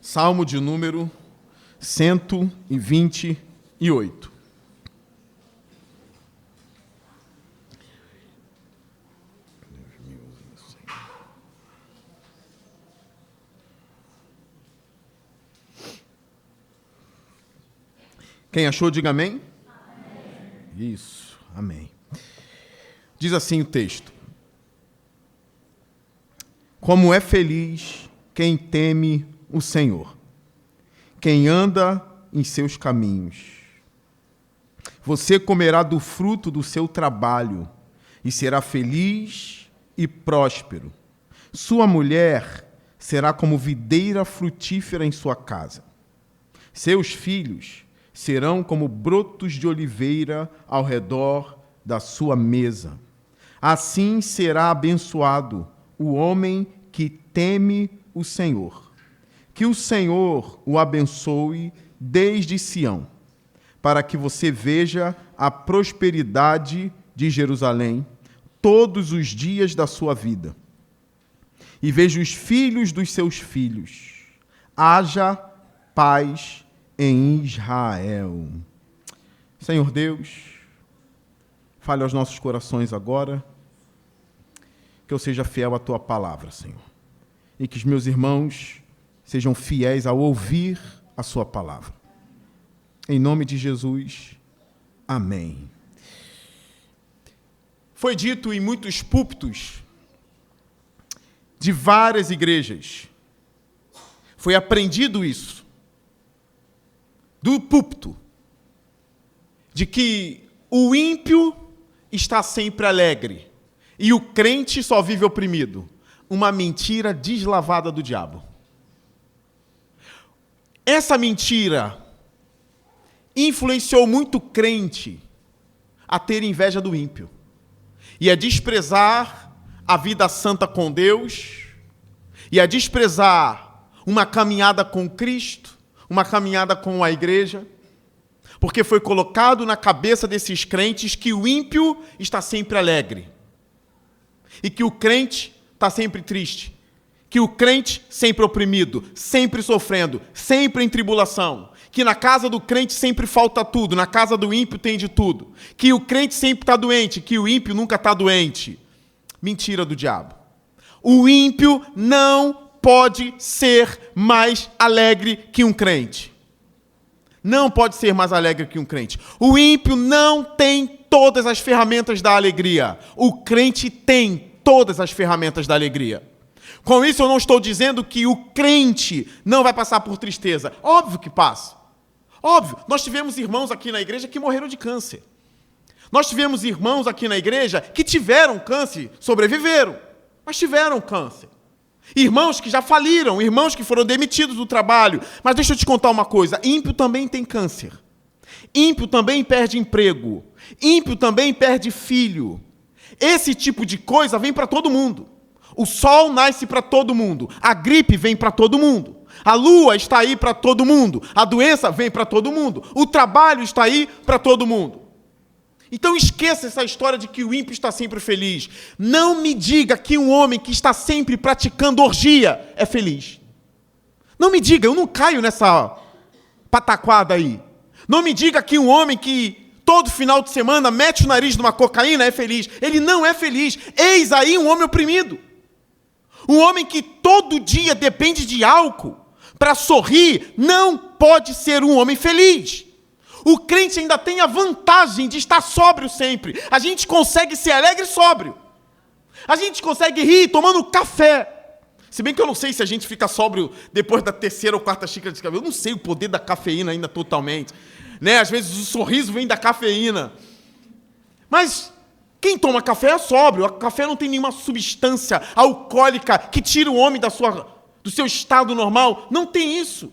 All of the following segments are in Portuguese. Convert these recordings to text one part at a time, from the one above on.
Salmo de número 128. Quem achou, diga amém. Amém. Isso, amém. Diz assim o texto: como é feliz quem teme o Senhor, quem anda em seus caminhos. Você comerá do fruto do seu trabalho e será feliz e próspero. Sua mulher será como videira frutífera em sua casa. Seus filhos serão como brotos de oliveira ao redor da sua mesa. Assim será abençoado o homem que teme o Senhor. Que o Senhor o abençoe desde Sião, para que você veja a prosperidade de Jerusalém todos os dias da sua vida, e veja os filhos dos seus filhos. Haja paz em Israel. Senhor Deus, fale aos nossos corações agora, que eu seja fiel à tua palavra, Senhor, e que os meus irmãos sejam fiéis ao ouvir a sua palavra. Em nome de Jesus, amém. Foi dito em muitos púlpitos de várias igrejas, foi aprendido isso, do púlpito, de que o ímpio está sempre alegre e o crente só vive oprimido. Uma mentira deslavada do diabo. Essa mentira influenciou muito crente a ter inveja do ímpio e a desprezar a vida santa com Deus e a desprezar uma caminhada com Cristo, uma caminhada com a igreja, porque foi colocado na cabeça desses crentes que o ímpio está sempre alegre e que o crente está sempre triste, que o crente sempre oprimido, sempre sofrendo, sempre em tribulação, que na casa do crente sempre falta tudo, na casa do ímpio tem de tudo, que o crente sempre está doente, que o ímpio nunca está doente. Mentira do diabo. O ímpio não pode ser mais alegre que um crente. Não pode ser mais alegre que um crente. O ímpio não tem todas as ferramentas da alegria. O crente tem todas as ferramentas da alegria. Com isso, eu não estou dizendo que o crente não vai passar por tristeza. Óbvio que passa. Óbvio. Nós tivemos irmãos aqui na igreja que morreram de câncer. Nós tivemos irmãos aqui na igreja que tiveram câncer, sobreviveram, mas tiveram câncer. Irmãos que já faliram, irmãos que foram demitidos do trabalho. Mas deixa eu te contar uma coisa, ímpio também tem câncer. Ímpio também perde emprego. Ímpio também perde filho. Esse tipo de coisa vem para todo mundo. O sol nasce para todo mundo. A gripe vem para todo mundo. A lua está aí para todo mundo. A doença vem para todo mundo. O trabalho está aí para todo mundo. Então esqueça essa história de que o ímpio está sempre feliz. Não me diga que um homem que está sempre praticando orgia é feliz. Não me diga, eu não caio nessa pataquada aí. Não me diga que um homem que todo final de semana mete o nariz numa cocaína é feliz. Ele não é feliz. Eis aí um homem oprimido. Um homem que todo dia depende de álcool para sorrir não pode ser um homem feliz. O crente ainda tem a vantagem de estar sóbrio sempre. A gente consegue ser alegre e sóbrio. A gente consegue rir tomando café. Se bem que eu não sei se a gente fica sóbrio depois da terceira ou quarta xícara de café. Eu não sei o poder da cafeína ainda totalmente. Né? Às vezes o sorriso vem da cafeína. Mas quem toma café é sóbrio. O café não tem nenhuma substância alcoólica que tira o homem do seu estado normal. Não tem isso.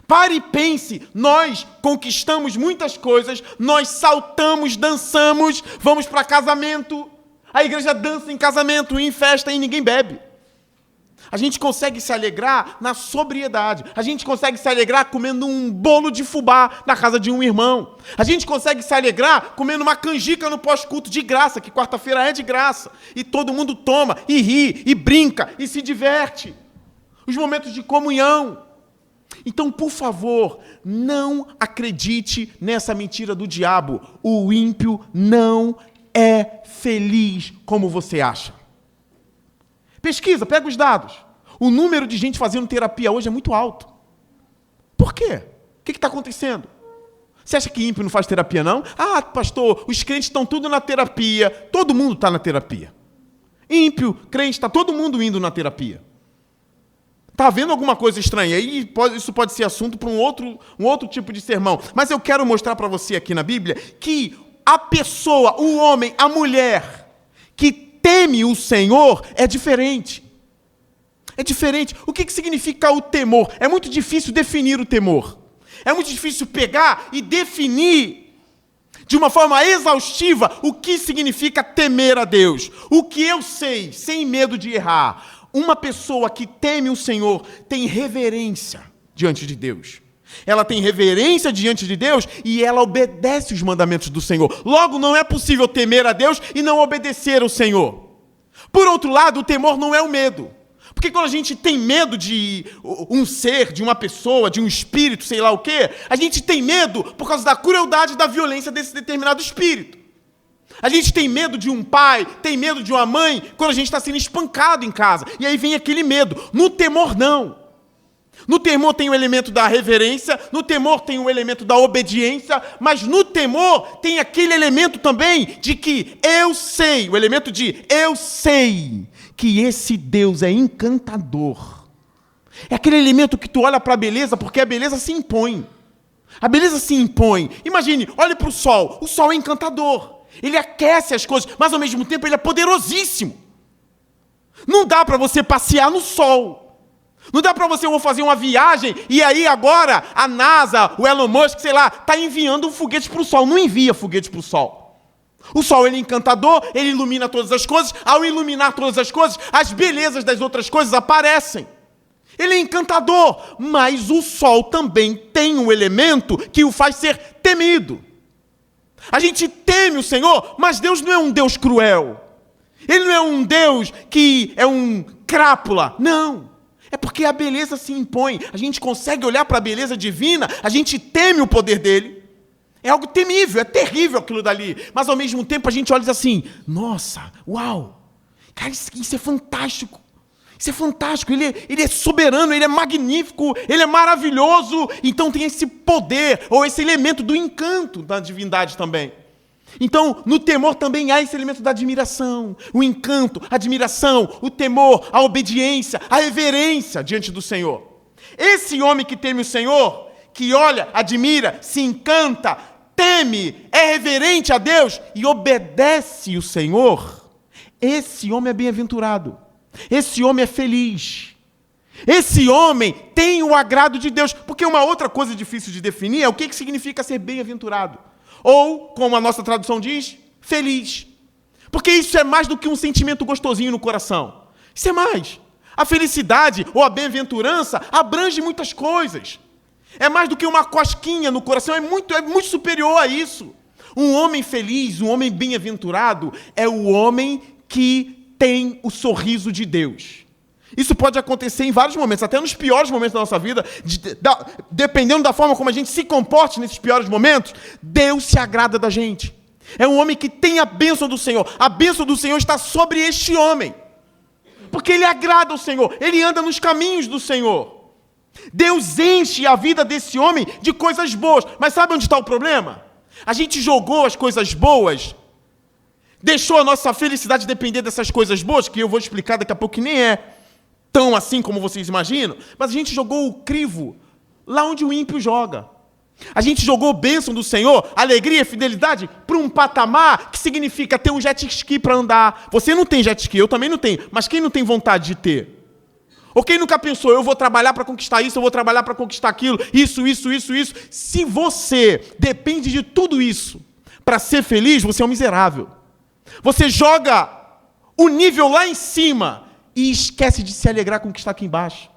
Pare e pense, nós conquistamos muitas coisas, nós saltamos, dançamos, vamos para casamento, a igreja dança em casamento, em festa e ninguém bebe. A gente consegue se alegrar na sobriedade, a gente consegue se alegrar comendo um bolo de fubá na casa de um irmão, a gente consegue se alegrar comendo uma canjica no pós-culto de graça, que quarta-feira é de graça, e todo mundo toma, e ri, e brinca, e se diverte. Os momentos de comunhão. Então, por favor, não acredite nessa mentira do diabo. O ímpio não é feliz como você acha. Pesquisa, pega os dados. O número de gente fazendo terapia hoje é muito alto. Por quê? O que está acontecendo? Você acha que ímpio não faz terapia, não? Ah, pastor, os crentes estão tudo na terapia. Todo mundo está na terapia. Ímpio, crente, está todo mundo indo na terapia. Está havendo alguma coisa estranha? E isso pode ser assunto para um outro tipo de sermão. Mas eu quero mostrar para você aqui na Bíblia que a pessoa, o homem, a mulher que teme o Senhor é diferente. É diferente. O que significa o temor? É muito difícil definir o temor. É muito difícil pegar e definir de uma forma exaustiva o que significa temer a Deus. O que eu sei, sem medo de errar. Uma pessoa que teme o Senhor tem reverência diante de Deus. Ela tem reverência diante de Deus e ela obedece os mandamentos do Senhor. Logo, não é possível temer a Deus e não obedecer ao Senhor. Por outro lado, o temor não é o medo. Porque quando a gente tem medo de um ser, de uma pessoa, de um espírito, sei lá o quê, a gente tem medo por causa da crueldade e da violência desse determinado espírito. A gente tem medo de um pai, tem medo de uma mãe, quando a gente está sendo espancado em casa. E aí vem aquele medo. No temor, não. No temor tem o elemento da reverência, no temor tem o elemento da obediência, mas no temor tem aquele elemento também de que eu sei, o elemento de eu sei que esse Deus é encantador. É aquele elemento que tu olha para a beleza, porque a beleza se impõe. A beleza se impõe. Imagine, olhe para o sol é encantador. Ele aquece as coisas, mas ao mesmo tempo ele é poderosíssimo. Não dá para você passear no sol. Não dá para você fazer uma viagem e aí agora a NASA, o Elon Musk, sei lá, está enviando um foguete para o sol. Não envia foguete para o sol. O sol ele é encantador, ele ilumina todas as coisas. Ao iluminar todas as coisas, as belezas das outras coisas aparecem. Ele é encantador, mas o sol também tem um elemento que o faz ser temido. A gente teme o Senhor, mas Deus não é um Deus cruel. Ele não é um Deus que é um crápula. Não. É porque a beleza se impõe. A gente consegue olhar para a beleza divina, a gente teme o poder dele. É algo temível, é terrível aquilo dali. Mas ao mesmo tempo a gente olha e diz assim, nossa, uau, cara, isso é fantástico. Isso é fantástico, ele é soberano, ele é magnífico, ele é maravilhoso. Então tem esse poder, ou esse elemento do encanto da divindade também. Então, no temor também há esse elemento da admiração, o encanto, a admiração, o temor, a obediência, a reverência diante do Senhor. Esse homem que teme o Senhor, que olha, admira, se encanta, teme, é reverente a Deus e obedece o Senhor, esse homem é bem-aventurado. Esse homem é feliz. Esse homem tem o agrado de Deus. Porque uma outra coisa difícil de definir é o que significa ser bem-aventurado. Ou, como a nossa tradução diz, feliz. Porque isso é mais do que um sentimento gostosinho no coração. Isso é mais. A felicidade ou a bem-aventurança abrange muitas coisas. É mais do que uma cosquinha no coração, é muito superior a isso. Um homem feliz, um homem bem-aventurado, é o homem que tem o sorriso de Deus. Isso pode acontecer em vários momentos, até nos piores momentos da nossa vida, dependendo da forma como a gente se comporte nesses piores momentos, Deus se agrada da gente. É um homem que tem a bênção do Senhor. A bênção do Senhor está sobre este homem. Porque ele agrada ao Senhor, ele anda nos caminhos do Senhor. Deus enche a vida desse homem de coisas boas. Mas sabe onde está o problema? A gente jogou as coisas boas, deixou a nossa felicidade depender dessas coisas boas, que eu vou explicar daqui a pouco que nem é tão assim como vocês imaginam, mas a gente jogou o crivo lá onde o ímpio joga. A gente jogou bênção do Senhor, alegria, fidelidade, para um patamar que significa ter um jet ski para andar. Você não tem jet ski, eu também não tenho, mas quem não tem vontade de ter? Ou quem nunca pensou, eu vou trabalhar para conquistar isso, eu vou trabalhar para conquistar aquilo, isso. Se você depende de tudo isso para ser feliz, você é um miserável. Você joga o nível lá em cima e esquece de se alegrar com o que está aqui embaixo.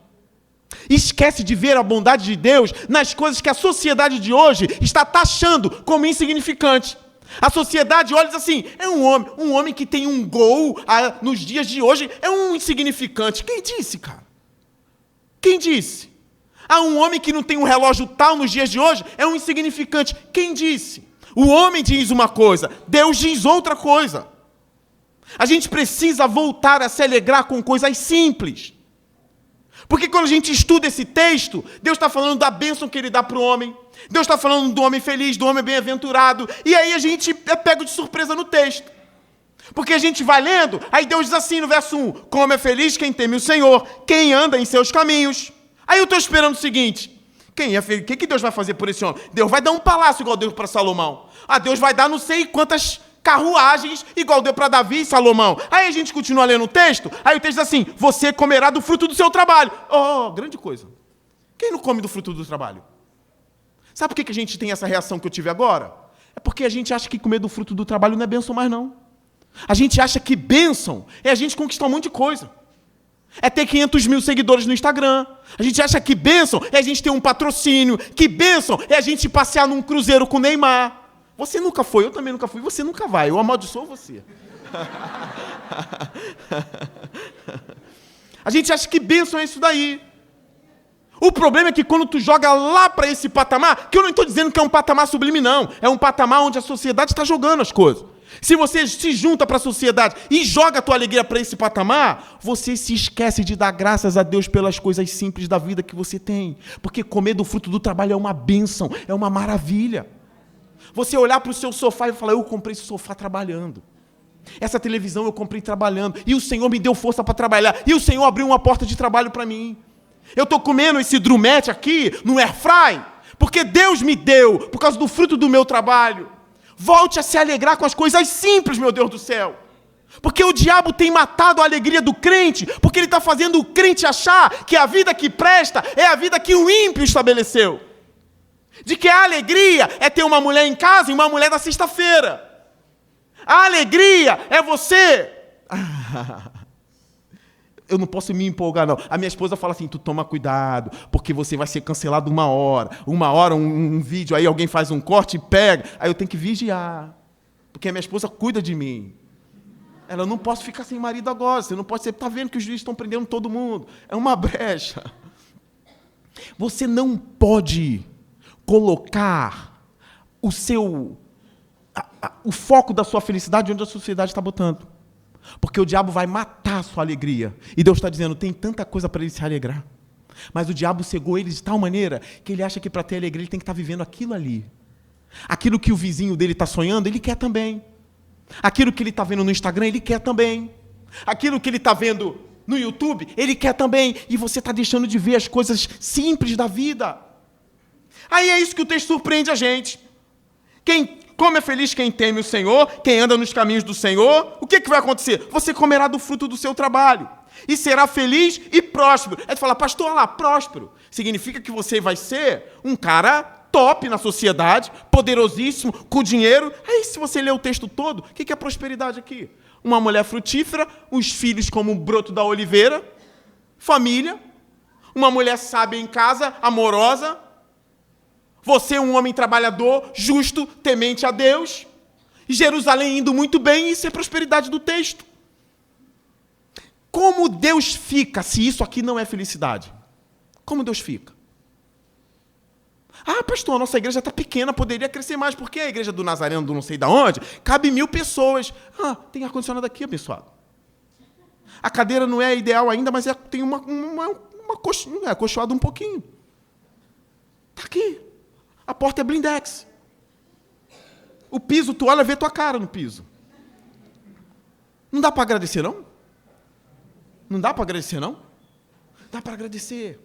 Esquece de ver a bondade de Deus nas coisas que a sociedade de hoje está taxando como insignificante. A sociedade olha e diz assim, é um homem que tem um gol nos dias de hoje, é um insignificante. Quem disse, cara? Quem disse? Ah, um homem que não tem um relógio tal nos dias de hoje é um insignificante. Quem disse? O homem diz uma coisa, Deus diz outra coisa. A gente precisa voltar a se alegrar com coisas simples. Porque quando a gente estuda esse texto, Deus está falando da bênção que Ele dá para o homem. Deus está falando do homem feliz, do homem bem-aventurado. E aí a gente é pego de surpresa no texto. Porque a gente vai lendo, aí Deus diz assim no verso 1, como é feliz quem teme o Senhor, quem anda em seus caminhos. Aí eu estou esperando o seguinte, quem é feliz? O que Deus vai fazer por esse homem? Deus vai dar um palácio igual deu para Salomão. Ah, Deus vai dar não sei quantas carruagens igual deu para Davi e Salomão. Aí a gente continua lendo o texto, aí o texto diz assim, você comerá do fruto do seu trabalho. Oh, grande coisa. Quem não come do fruto do trabalho? Sabe por que a gente tem essa reação que eu tive agora? É porque a gente acha que comer do fruto do trabalho não é bênção mais não. A gente acha que bênção é a gente conquistar um monte de coisa. É ter 500 mil seguidores no Instagram. A gente acha que bênção é a gente ter um patrocínio. Que bênção é a gente passear num cruzeiro com o Neymar. Você nunca foi, eu também nunca fui, você nunca vai. Eu amaldiçoo você. A gente acha que bênção é isso daí. O problema é que quando tu joga lá para esse patamar, que eu não estou dizendo que é um patamar sublime, não. É um patamar onde a sociedade está jogando as coisas. Se você se junta para a sociedade e joga a tua alegria para esse patamar, você se esquece de dar graças a Deus pelas coisas simples da vida que você tem. Porque comer do fruto do trabalho é uma bênção, é uma maravilha. Você olhar para o seu sofá e falar, eu comprei esse sofá trabalhando. Essa televisão eu comprei trabalhando. E o Senhor me deu força para trabalhar. E o Senhor abriu uma porta de trabalho para mim. Eu estou comendo esse drumete aqui no airfry, porque Deus me deu, por causa do fruto do meu trabalho. Volte a se alegrar com as coisas simples, meu Deus do céu. Porque o diabo tem matado a alegria do crente, porque ele está fazendo o crente achar que a vida que presta é a vida que o ímpio estabeleceu. De que a alegria é ter uma mulher em casa e uma mulher na sexta-feira. A alegria é você... Eu não posso me empolgar, não. A minha esposa fala assim, tu toma cuidado, porque você vai ser cancelado uma hora. Uma hora, um vídeo, aí alguém faz um corte e pega. Aí eu tenho que vigiar, porque a minha esposa cuida de mim. Ela, não posso ficar sem marido agora, você não pode ser... Está vendo que os juízes estão prendendo todo mundo. É uma brecha. Você não pode colocar o foco da sua felicidade onde a sociedade está botando. Porque o diabo vai matar a sua alegria. E Deus está dizendo, tem tanta coisa para ele se alegrar. Mas o diabo cegou ele de tal maneira que ele acha que para ter alegria ele tem que estar vivendo aquilo ali. Aquilo que o vizinho dele está sonhando, ele quer também. Aquilo que ele está vendo no Instagram, ele quer também. Aquilo que ele está vendo no YouTube, ele quer também. E você está deixando de ver as coisas simples da vida. Aí é isso que o texto surpreende a gente. Como é feliz quem teme o Senhor, quem anda nos caminhos do Senhor, o que vai acontecer? Você comerá do fruto do seu trabalho e será feliz e próspero. Aí tu fala, pastor, olha lá, próspero. Significa que você vai ser um cara top na sociedade, poderosíssimo, com dinheiro. Aí se você ler o texto todo, o que é prosperidade aqui? Uma mulher frutífera, os filhos como o broto da oliveira, família, uma mulher sábia em casa, amorosa, você é um homem trabalhador, justo, temente a Deus. Jerusalém indo muito bem, isso é prosperidade do texto. Como Deus fica se isso aqui não é felicidade? Como Deus fica? Ah, pastor, a nossa igreja está pequena, poderia crescer mais, porque a igreja do Nazareno, do não sei de onde, cabe 1000 pessoas. Ah, tem ar-condicionado aqui, abençoado. A cadeira não é ideal ainda, mas tem uma acolchoada um pouquinho. Está aqui. A porta é blindex. O piso, tu olha, vê tua cara no piso. Não dá para agradecer, não? Não dá para agradecer, não? Dá para agradecer.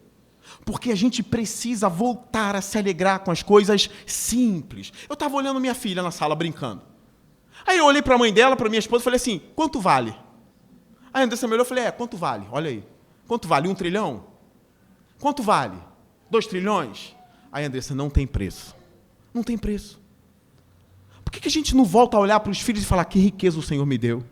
Porque a gente precisa voltar a se alegrar com as coisas simples. Eu estava olhando minha filha na sala, brincando. Aí eu olhei para a mãe dela, para minha esposa, e falei assim, quanto vale? Aí a Andressa me olhou e falei, quanto vale? Olha aí. Quanto vale? 1 trilhão? Quanto vale? 2 trilhões? Aí, Andressa, não tem preço. Não tem preço. Por que a gente não volta a olhar para os filhos e falar que riqueza o Senhor me deu?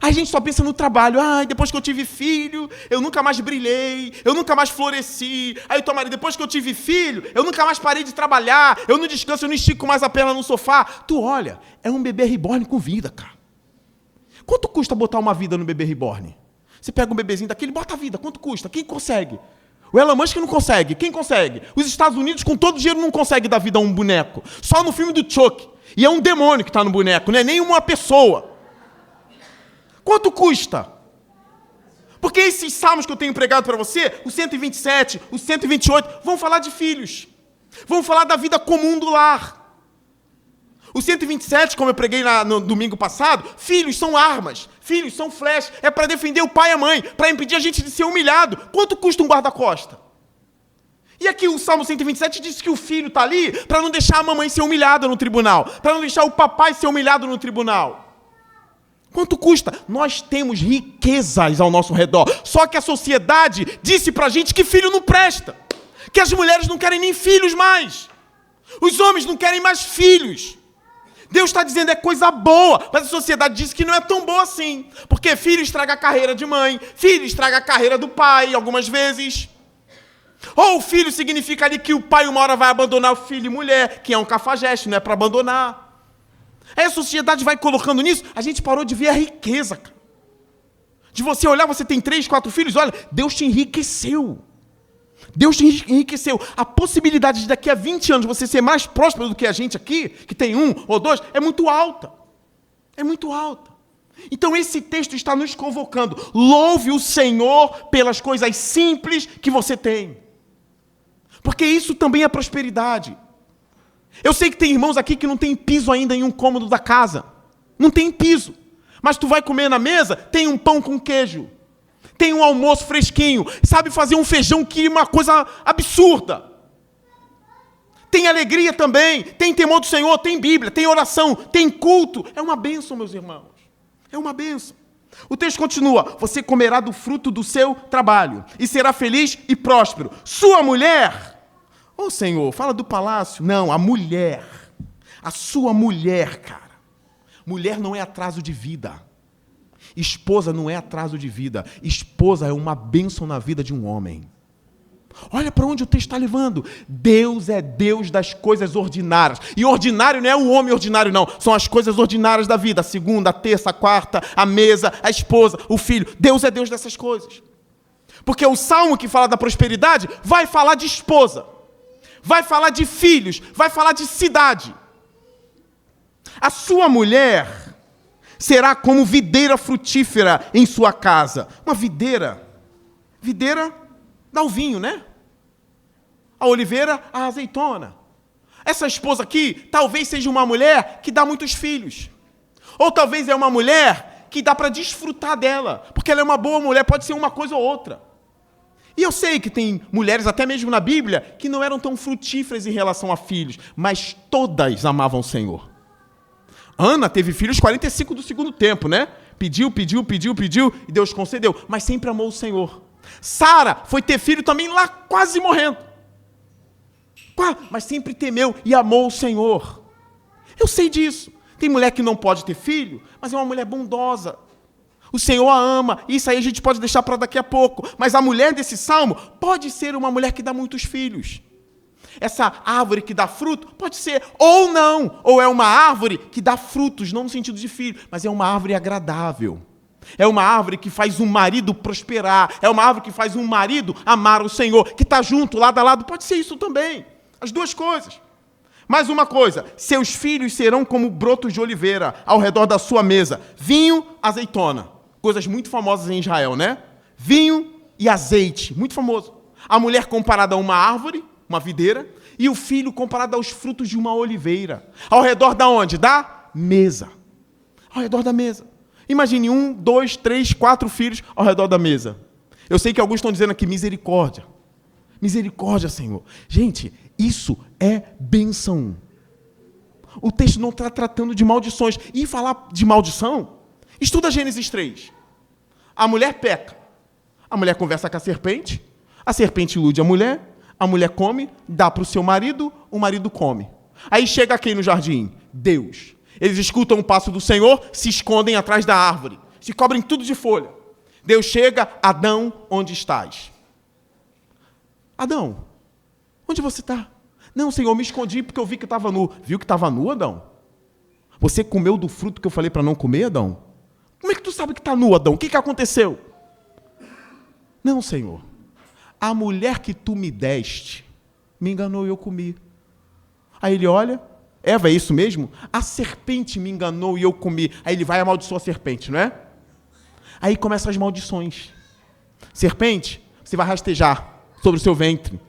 Aí a gente só pensa no trabalho. Depois que eu tive filho, eu nunca mais brilhei, eu nunca mais floresci. Aí, depois que eu tive filho, eu nunca mais parei de trabalhar, eu não descanso, eu não estico mais a perna no sofá. Tu olha, é um bebê reborn com vida, cara. Quanto custa botar uma vida no bebê reborn? Você pega um bebezinho daquele, bota a vida, quanto custa? Quem consegue? O Elon Musk não consegue. Quem consegue? Os Estados Unidos, com todo o dinheiro, não consegue dar vida a um boneco. Só no filme do Chuck. E é um demônio que está no boneco, não é nem uma pessoa. Quanto custa? Porque esses salmos que eu tenho pregado para você, o 127, o 128, vão falar de filhos. Vão falar da vida comum do lar. O 127, como eu preguei no domingo passado, filhos são armas, filhos são flechas, é para defender o pai e a mãe, para impedir a gente de ser humilhado. Quanto custa um guarda-costa? E aqui o Salmo 127 diz que o filho está ali para não deixar a mamãe ser humilhada no tribunal, para não deixar o papai ser humilhado no tribunal. Quanto custa? Nós temos riquezas ao nosso redor, só que a sociedade disse para a gente que filho não presta, que as mulheres não querem nem filhos mais, os homens não querem mais filhos. Deus está dizendo é coisa boa, mas a sociedade diz que não é tão boa assim. Porque filho estraga a carreira de mãe, filho estraga a carreira do pai, algumas vezes. Ou filho significa ali que o pai uma hora vai abandonar o filho e mulher, que é um cafajeste, não é para abandonar. Aí a sociedade vai colocando nisso, a gente parou de ver a riqueza. De você olhar, você tem 3, 4 filhos, olha, Deus te enriqueceu. Deus te enriqueceu. A possibilidade de daqui a 20 anos você ser mais próspero do que a gente aqui, que tem 1 ou 2, é muito alta. É muito alta. Então esse texto está nos convocando. Louve o Senhor pelas coisas simples que você tem. Porque isso também é prosperidade. Eu sei que tem irmãos aqui que não tem piso ainda em um cômodo da casa. Não tem piso. Mas tu vai comer na mesa, tem um pão com queijo. Tem um almoço fresquinho, sabe fazer um feijão que é uma coisa absurda. Tem alegria também, tem temor do Senhor, tem Bíblia, tem oração, tem culto. É uma bênção, meus irmãos. É uma bênção. O texto continua, você comerá do fruto do seu trabalho e será feliz e próspero. Sua mulher, ô Senhor, fala do palácio. Não, a mulher, a sua mulher, cara. Mulher não é atraso de vida. Esposa não é atraso de vida. Esposa é uma bênção na vida de um homem. Olha para onde o texto está levando. Deus é Deus das coisas ordinárias. E ordinário não é o homem ordinário, não. São as coisas ordinárias da vida. A segunda, a terça, a quarta, a mesa, a esposa, o filho. Deus é Deus dessas coisas. Porque o salmo que fala da prosperidade vai falar de esposa. Vai falar de filhos. Vai falar de cidade. A sua mulher será como videira frutífera em sua casa. Uma videira dá o vinho, né? A oliveira, a azeitona. Essa esposa aqui, talvez seja uma mulher que dá muitos filhos. Ou talvez é uma mulher que dá para desfrutar dela. Porque ela é uma boa mulher, pode ser uma coisa ou outra. E eu sei que tem mulheres, até mesmo na Bíblia, que não eram tão frutíferas em relação a filhos. Mas todas amavam o Senhor. Ana teve filhos 45 do segundo tempo, né? Pediu, e Deus concedeu. Mas sempre amou o Senhor. Sara foi ter filho também lá quase morrendo. Mas sempre temeu e amou o Senhor. Eu sei disso. Tem mulher que não pode ter filho, mas é uma mulher bondosa. O Senhor a ama. Isso aí a gente pode deixar para daqui a pouco. Mas a mulher desse salmo pode ser uma mulher que dá muitos filhos. Essa árvore que dá fruto pode ser ou não. Ou é uma árvore que dá frutos, não no sentido de filho, mas é uma árvore agradável. É uma árvore que faz um marido prosperar. É uma árvore que faz um marido amar o Senhor. Que está junto, lado a lado. Pode ser isso também. As duas coisas. Mais uma coisa. Seus filhos serão como brotos de oliveira ao redor da sua mesa. Vinho, azeitona. Coisas muito famosas em Israel, né? Vinho e azeite. Muito famoso. A mulher comparada a uma árvore, uma videira, e o filho comparado aos frutos de uma oliveira. Ao redor da onde? Da mesa. Ao redor da mesa. Imagine 1, 2, 3, 4 filhos ao redor da mesa. Eu sei que alguns estão dizendo aqui, misericórdia. Misericórdia, Senhor. Gente, isso é bênção. O texto não está tratando de maldições. E falar de maldição, estuda Gênesis 3. A mulher peca. A mulher conversa com a serpente ilude a mulher come, dá para o seu marido, o marido come. Aí chega quem no jardim? Deus. Eles escutam o passo do Senhor, se escondem atrás da árvore, se cobrem tudo de folha. Deus chega, Adão, onde estás? Adão, onde você está? Não, Senhor, me escondi porque eu vi que estava nu. Viu que estava nu, Adão? Você comeu do fruto que eu falei para não comer, Adão? Como é que tu sabe que está nu, Adão? O que aconteceu? Não, Senhor. a mulher que tu me deste, me enganou e eu comi. Aí ele olha, Eva, é isso mesmo? A serpente me enganou e eu comi. Aí ele vai e amaldiçoa a serpente, não é? Aí começam as maldições. Serpente, você vai rastejar sobre o seu ventre.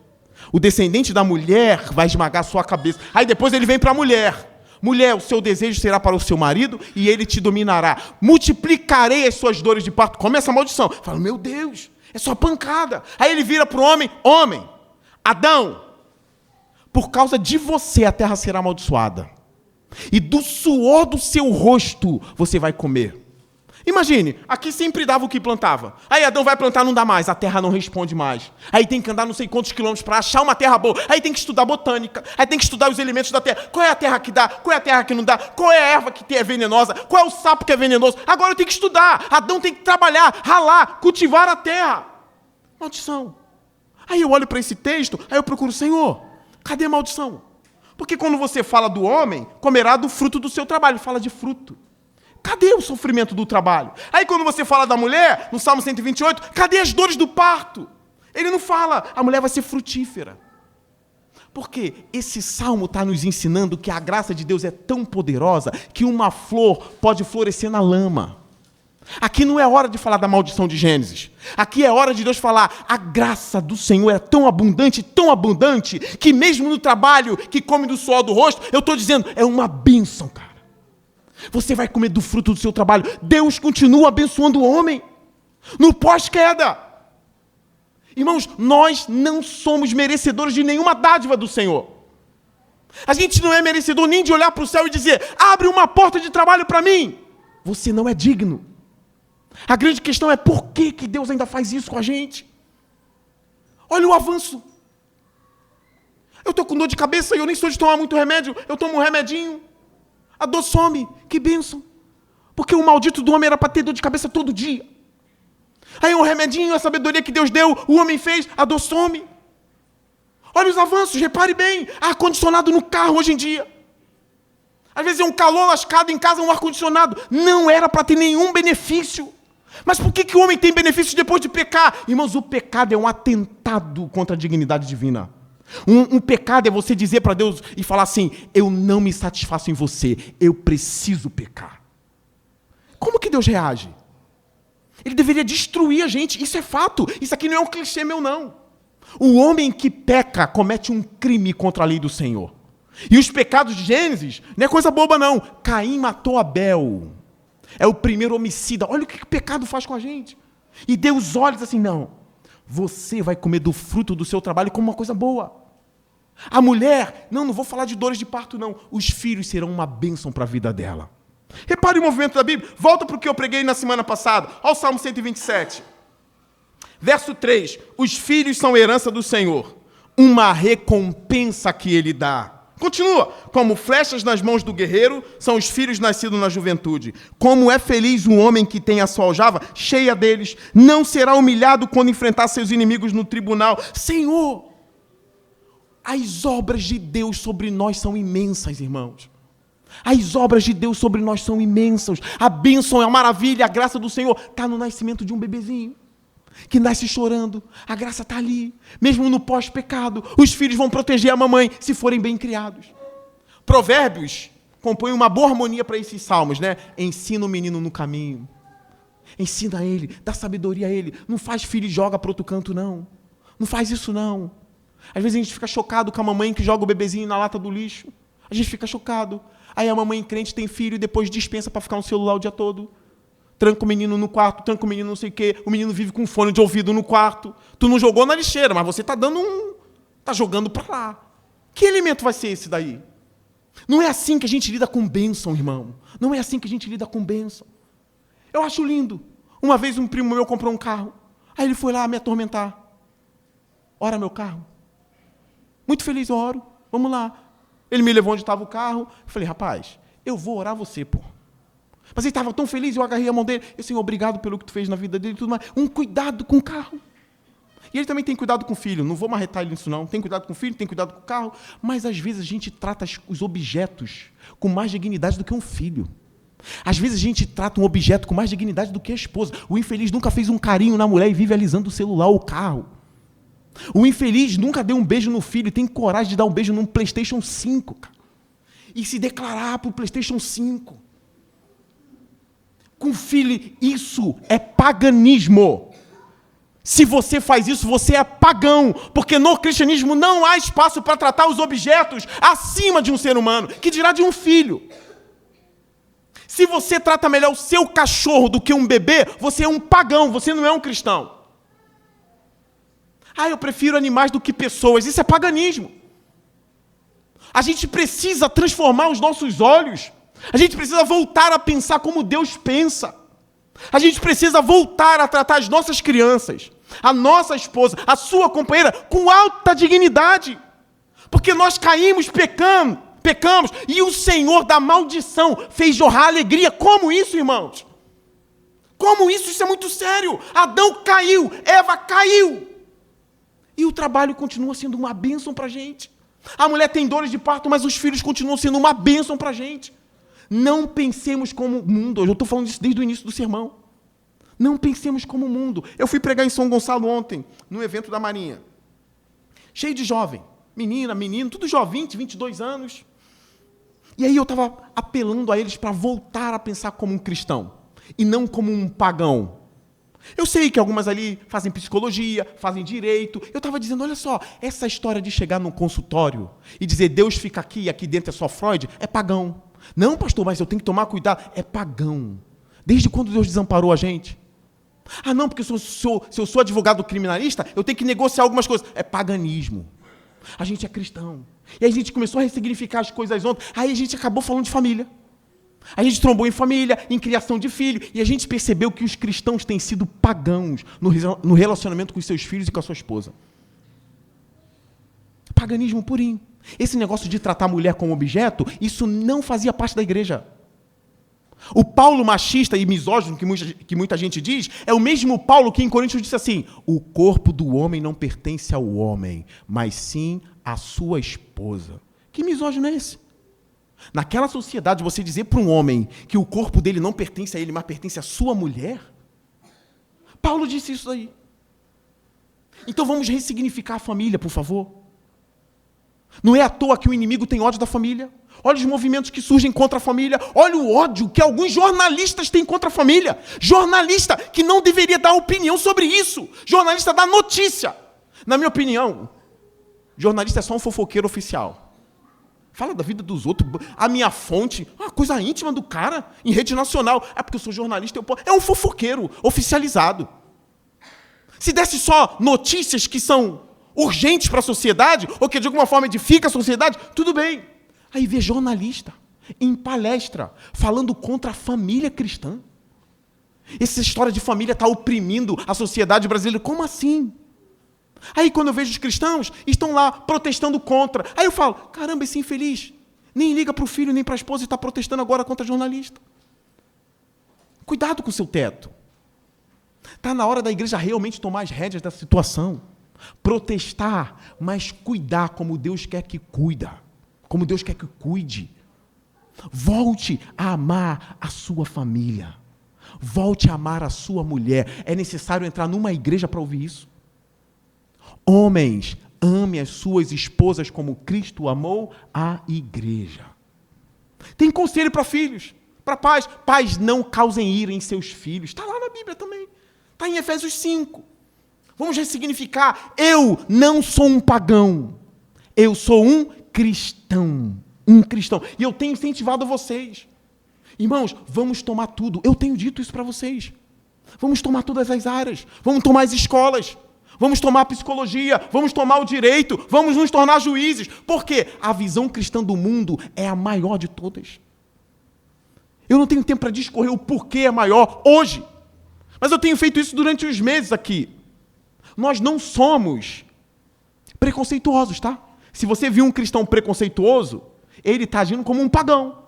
O descendente da mulher vai esmagar a sua cabeça. Aí depois ele vem para a mulher. Mulher, o seu desejo será para o seu marido e ele te dominará. Multiplicarei as suas dores de parto. Começa a maldição. Fala, meu Deus, é só pancada. Aí ele vira para o homem. Homem, Adão, por causa de você a terra será amaldiçoada. E do suor do seu rosto você vai comer. Imagine, aqui sempre dava o que plantava. Aí Adão vai plantar, não dá mais, a terra não responde mais. Aí tem que andar não sei quantos quilômetros para achar uma terra boa. Aí tem que estudar botânica, aí tem que estudar os elementos da terra. Qual é a terra que dá, qual é a terra que não dá, qual é a erva que é venenosa, qual é o sapo que é venenoso. Agora eu tenho que estudar, Adão tem que trabalhar, ralar, cultivar a terra. Maldição. Aí eu olho para esse texto, aí eu procuro, Senhor, cadê a maldição? Porque quando você fala do homem, comerá do fruto do seu trabalho, fala de fruto. Cadê o sofrimento do trabalho? Aí quando você fala da mulher, no Salmo 128, cadê as dores do parto? Ele não fala, a mulher vai ser frutífera. Porque esse salmo está nos ensinando que a graça de Deus é tão poderosa que uma flor pode florescer na lama. Aqui não é hora de falar da maldição de Gênesis. Aqui é hora de Deus falar, a graça do Senhor é tão abundante, que mesmo no trabalho que come do suor do rosto, eu estou dizendo, é uma bênção, cara. Você vai comer do fruto do seu trabalho. Deus continua abençoando o homem. No pós-queda. Irmãos, nós não somos merecedores de nenhuma dádiva do Senhor. A gente não é merecedor nem de olhar para o céu e dizer, abre uma porta de trabalho para mim. Você não é digno. A grande questão é por que Deus ainda faz isso com a gente? Olha o avanço. Eu estou com dor de cabeça e eu nem sou de tomar muito remédio. Eu tomo um remedinho. A dor some, que bênção. Porque o maldito do homem era para ter dor de cabeça todo dia. Aí um remedinho, a sabedoria que Deus deu, o homem fez, a dor some. Olha os avanços, repare bem, ar-condicionado no carro hoje em dia. Às vezes é um calor lascado em casa, um ar-condicionado. Não era para ter nenhum benefício. Mas por que o homem tem benefício depois de pecar? Irmãos, o pecado é um atentado contra a dignidade divina. Um pecado é você dizer para Deus e falar assim, eu não me satisfaço em você, eu preciso pecar. Como que Deus reage? Ele deveria destruir a gente, isso é fato, isso aqui não é um clichê meu não. O homem que peca comete um crime contra a lei do Senhor. E os pecados de Gênesis não é coisa boba não. Caim matou Abel, é o primeiro homicida, olha o que o pecado faz com a gente. E Deus olha e diz assim, não, você vai comer do fruto do seu trabalho como uma coisa boa. A mulher, não vou falar de dores de parto não, os filhos serão uma bênção para a vida dela. Repare o movimento da Bíblia, volta para o que eu preguei na semana passada, ao Salmo 127. Verso 3, os filhos são herança do Senhor, uma recompensa que Ele dá. Continua, como flechas nas mãos do guerreiro, são os filhos nascidos na juventude. Como é feliz o homem que tem a sua aljava cheia deles, não será humilhado quando enfrentar seus inimigos no tribunal. Senhor, as obras de Deus sobre nós são imensas, irmãos. As obras de Deus sobre nós são imensas. A bênção, a maravilha, a graça do Senhor está no nascimento de um bebezinho que nasce chorando, a graça está ali, mesmo no pós-pecado, os filhos vão proteger a mamãe, se forem bem criados. Provérbios compõem uma boa harmonia para esses salmos, né? Ensina o menino no caminho, ensina ele, dá sabedoria a ele, não faz filho e joga para outro canto, não faz isso não. Às vezes a gente fica chocado com a mamãe que joga o bebezinho na lata do lixo, a gente fica chocado, aí a mamãe crente tem filho e depois dispensa para ficar no celular o dia todo. Tranca o menino no quarto, tranca o menino não sei o quê, o menino vive com fone de ouvido no quarto. Tu não jogou na lixeira, mas você está jogando para lá. Que alimento vai ser esse daí? Não é assim que a gente lida com bênção, irmão. Não é assim que a gente lida com bênção. Eu acho lindo. Uma vez um primo meu comprou um carro. Aí ele foi lá me atormentar. Ora meu carro. Muito feliz, eu oro. Vamos lá. Ele me levou onde estava o carro. Eu falei, rapaz, eu vou orar você, pô. Mas ele estava tão feliz, eu agarrei a mão dele. Eu, Senhor, obrigado pelo que tu fez na vida dele e tudo mais. Um cuidado com o carro. E ele também tem cuidado com o filho. Não vou marretar ele nisso, não. Tem cuidado com o filho, tem cuidado com o carro. Mas, às vezes, a gente trata os objetos com mais dignidade do que um filho. Às vezes, a gente trata um objeto com mais dignidade do que a esposa. O infeliz nunca fez um carinho na mulher e vive alisando o celular ou o carro. O infeliz nunca deu um beijo no filho e tem coragem de dar um beijo num PlayStation 5, cara. E se declarar para o PlayStation 5. Com filho, isso é paganismo. Se você faz isso, você é pagão, porque no cristianismo não há espaço para tratar os objetos acima de um ser humano, que dirá de um filho. Se você trata melhor o seu cachorro do que um bebê, você é um pagão, você não é um cristão. Eu prefiro animais do que pessoas, isso é paganismo. A gente precisa transformar os nossos olhos. A gente precisa voltar a pensar como Deus pensa. A gente precisa voltar a tratar as nossas crianças, a nossa esposa, a sua companheira, com alta dignidade. Porque nós caímos, pecamos, e o Senhor da maldição fez jorrar alegria. Como isso, irmãos? Como isso? Isso é muito sério. Adão caiu, Eva caiu. E o trabalho continua sendo uma bênção para a gente. A mulher tem dores de parto, mas os filhos continuam sendo uma bênção para a gente. Não pensemos como o mundo. Eu estou falando isso desde o início do sermão. Não pensemos como o mundo. Eu fui pregar em São Gonçalo ontem, no evento da Marinha. Cheio de jovem. Menina, menino, tudo jovem, 20, 22 anos. E aí eu estava apelando a eles para voltar a pensar como um cristão. E não como um pagão. Eu sei que algumas ali fazem psicologia, fazem direito. Eu estava dizendo, olha só, essa história de chegar num consultório e dizer Deus fica aqui e aqui dentro é só Freud, é pagão. Não, pastor, mas eu tenho que tomar cuidado. É pagão. Desde quando Deus desamparou a gente? Não, porque se eu sou advogado criminalista, eu tenho que negociar algumas coisas. É paganismo. A gente é cristão. E aí a gente começou a ressignificar as coisas ontem. Aí a gente acabou falando de família. A gente trombou em família, em criação de filho, e a gente percebeu que os cristãos têm sido pagãos no relacionamento com os seus filhos e com a sua esposa. Paganismo purinho. Esse negócio de tratar a mulher como objeto, isso não fazia parte da igreja. O Paulo machista e misógino, que muita gente diz, é o mesmo Paulo que em Coríntios disse assim, o corpo do homem não pertence ao homem, mas sim à sua esposa. Que misógino é esse? Naquela sociedade, você dizer para um homem que o corpo dele não pertence a ele, mas pertence à sua mulher? Paulo disse isso aí. Então vamos ressignificar a família, por favor. Não é à toa que o inimigo tem ódio da família. Olha os movimentos que surgem contra a família. Olha o ódio que alguns jornalistas têm contra a família. Jornalista que não deveria dar opinião sobre isso. Jornalista dá notícia. Na minha opinião, jornalista é só um fofoqueiro oficial. Fala da vida dos outros. A minha fonte, uma coisa íntima do cara, em rede nacional. É porque eu sou jornalista, é um fofoqueiro oficializado. Se desse só notícias que são urgentes para a sociedade, ou que de alguma forma edifica a sociedade, tudo bem. Aí vê jornalista, em palestra, falando contra a família cristã. Essa história de família está oprimindo a sociedade brasileira. Como assim? Aí quando eu vejo os cristãos, estão lá protestando contra. Aí eu falo, caramba, esse infeliz nem liga para o filho, nem para a esposa e está protestando agora contra jornalista. Cuidado com o seu teto. Está na hora da igreja realmente tomar as rédeas da situação. Protestar, mas cuidar como Deus quer que cuida. Como Deus quer que cuide. Volte a amar a sua família. Volte a amar a sua mulher. É necessário entrar numa igreja para ouvir isso. Homens, ame as suas esposas como Cristo amou a igreja. Tem conselho para filhos, para pais. Pais, não causem ira em seus filhos. Está lá na Bíblia também. Está em Efésios 5. Vamos ressignificar. Eu não sou um pagão. Eu sou um cristão. Um cristão. E eu tenho incentivado vocês. Irmãos, vamos tomar tudo. Eu tenho dito isso para vocês. Vamos tomar todas as áreas. Vamos tomar as escolas. Vamos tomar a psicologia, vamos tomar o direito, vamos nos tornar juízes. Por quê? A visão cristã do mundo é a maior de todas. Eu não tenho tempo para discorrer o porquê é maior hoje. Mas eu tenho feito isso durante os meses aqui. Nós não somos preconceituosos, tá? Se você viu um cristão preconceituoso, ele está agindo como um pagão.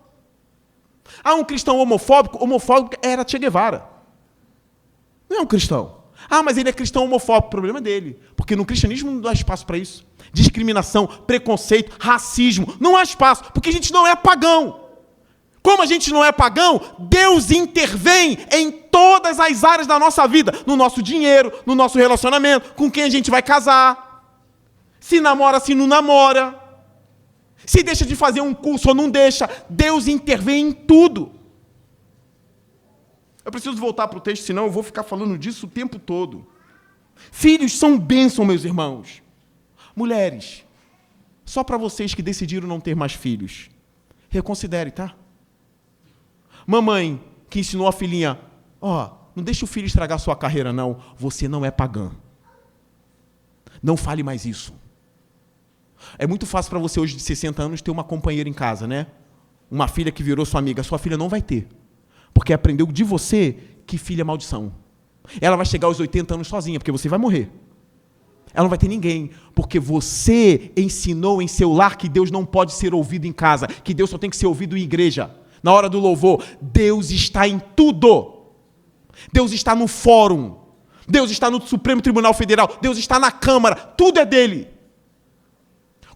Um cristão homofóbico era Che Guevara. Não é um cristão. Mas ele é cristão homofóbico, o problema é dele. Porque no cristianismo não há espaço para isso. Discriminação, preconceito, racismo, não há espaço, porque a gente não é pagão. Como a gente não é pagão, Deus intervém em todas as áreas da nossa vida. No nosso dinheiro, no nosso relacionamento, com quem a gente vai casar. se namora, se não namora, se deixa de fazer um curso ou não deixa. Deus intervém em tudo. Eu preciso voltar para o texto, senão eu vou ficar falando disso o tempo todo. Filhos são bênção, meus irmãos. Mulheres, só para vocês que decidiram não ter mais filhos, reconsidere, tá? Mamãe que ensinou a filhinha, não deixe o filho estragar sua carreira, não. Você não é pagã. Não fale mais isso. É muito fácil para você hoje de 60 anos ter uma companheira em casa, né? Uma filha que virou sua amiga. Sua filha não vai ter. Porque aprendeu de você que filha é maldição. Ela vai chegar aos 80 anos sozinha, porque você vai morrer. Ela não vai ter ninguém, porque você ensinou em seu lar que Deus não pode ser ouvido em casa, que Deus só tem que ser ouvido em igreja. Na hora do louvor, Deus está em tudo. Deus está no fórum. Deus está no Supremo Tribunal Federal. Deus está na Câmara. Tudo é dele.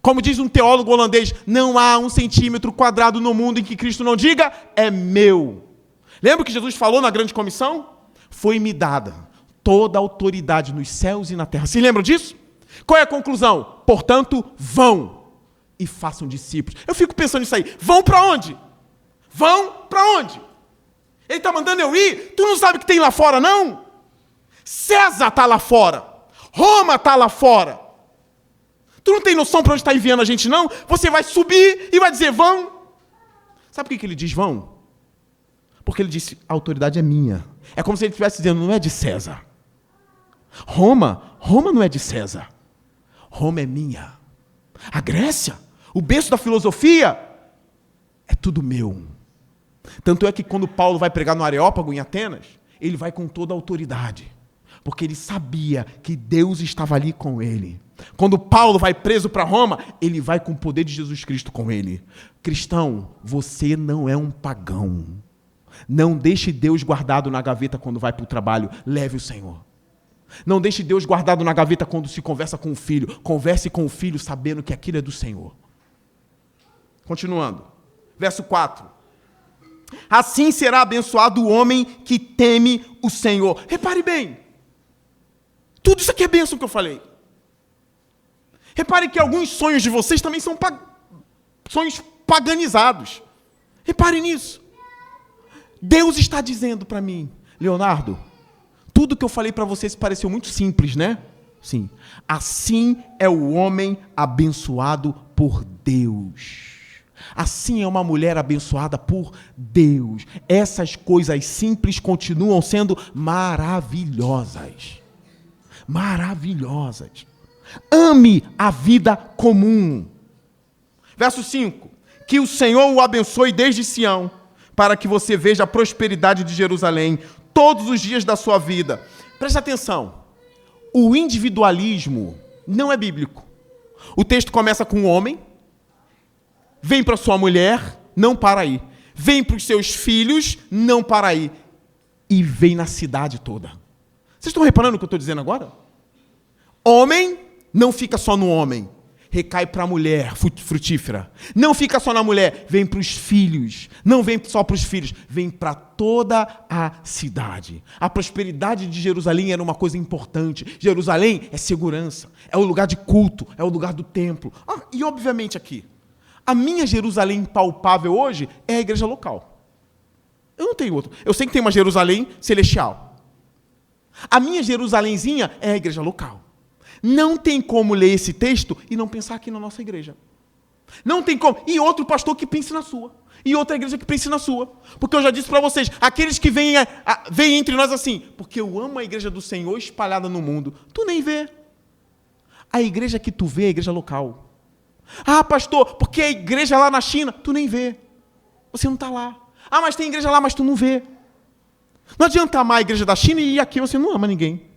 Como diz um teólogo holandês, não há 1 centímetro quadrado no mundo em que Cristo não diga, é meu. Lembra o que Jesus falou na grande comissão? Foi-me dada toda a autoridade nos céus e na terra. Se lembram disso? Qual é a conclusão? Portanto, vão e façam discípulos. Eu fico pensando nisso aí. Vão para onde? Vão para onde? Ele está mandando eu ir? Tu não sabe o que tem lá fora, não? César está lá fora. Roma está lá fora. Tu não tem noção para onde está enviando a gente, não? Você vai subir e vai dizer, vão. Sabe por que ele diz vão? Porque ele disse, a autoridade é minha. É como se ele estivesse dizendo, não é de César. Roma não é de César. Roma é minha. A Grécia, o berço da filosofia, é tudo meu. Tanto é que quando Paulo vai pregar no Areópago, em Atenas, ele vai com toda a autoridade. Porque ele sabia que Deus estava ali com ele. Quando Paulo vai preso para Roma, ele vai com o poder de Jesus Cristo com ele. Cristão, você não é um pagão. Não deixe Deus guardado na gaveta quando vai para o trabalho. Leve o Senhor. Não deixe Deus guardado na gaveta quando se conversa com o filho. Converse com o filho sabendo que aquilo é do Senhor. Continuando. Verso 4. Assim será abençoado o homem que teme o Senhor. Repare bem. Tudo isso aqui é bênção que eu falei. Repare que alguns sonhos de vocês também são sonhos paganizados. Repare nisso. Deus está dizendo para mim, Leonardo, tudo que eu falei para vocês pareceu muito simples, né? Sim. Assim é o homem abençoado por Deus. Assim é uma mulher abençoada por Deus. Essas coisas simples continuam sendo maravilhosas. Maravilhosas. Ame a vida comum. Verso 5. Que o Senhor o abençoe desde Sião, para que você veja a prosperidade de Jerusalém todos os dias da sua vida. Preste atenção. O individualismo não é bíblico. O texto começa com um homem, vem para sua mulher, não para aí. Vem para os seus filhos, não para aí. E vem na cidade toda. Vocês estão reparando o que eu estou dizendo agora? Homem não fica só no homem. Recai para a mulher frutífera. Não fica só na mulher, vem para os filhos. Não vem só para os filhos, vem para toda a cidade. A prosperidade de Jerusalém era uma coisa importante. Jerusalém é segurança, é o lugar de culto, é o lugar do templo. E obviamente aqui, a minha Jerusalém palpável hoje é a igreja local. Eu não tenho outro. Eu sei que tem uma Jerusalém celestial. A minha Jerusalémzinha é a igreja local. Não tem como ler esse texto e não pensar aqui na nossa igreja. Não tem como. E outro pastor que pense na sua. E outra igreja que pense na sua. Porque eu já disse para vocês, aqueles que vêm entre nós assim, porque eu amo a igreja do Senhor espalhada no mundo. Tu nem vê. A igreja que tu vê é a igreja local. Ah, pastor, porque a igreja lá na China, tu nem vê. Você não está lá. Ah, mas tem igreja lá, mas tu não vê. Não adianta amar a igreja da China e aqui você não ama ninguém.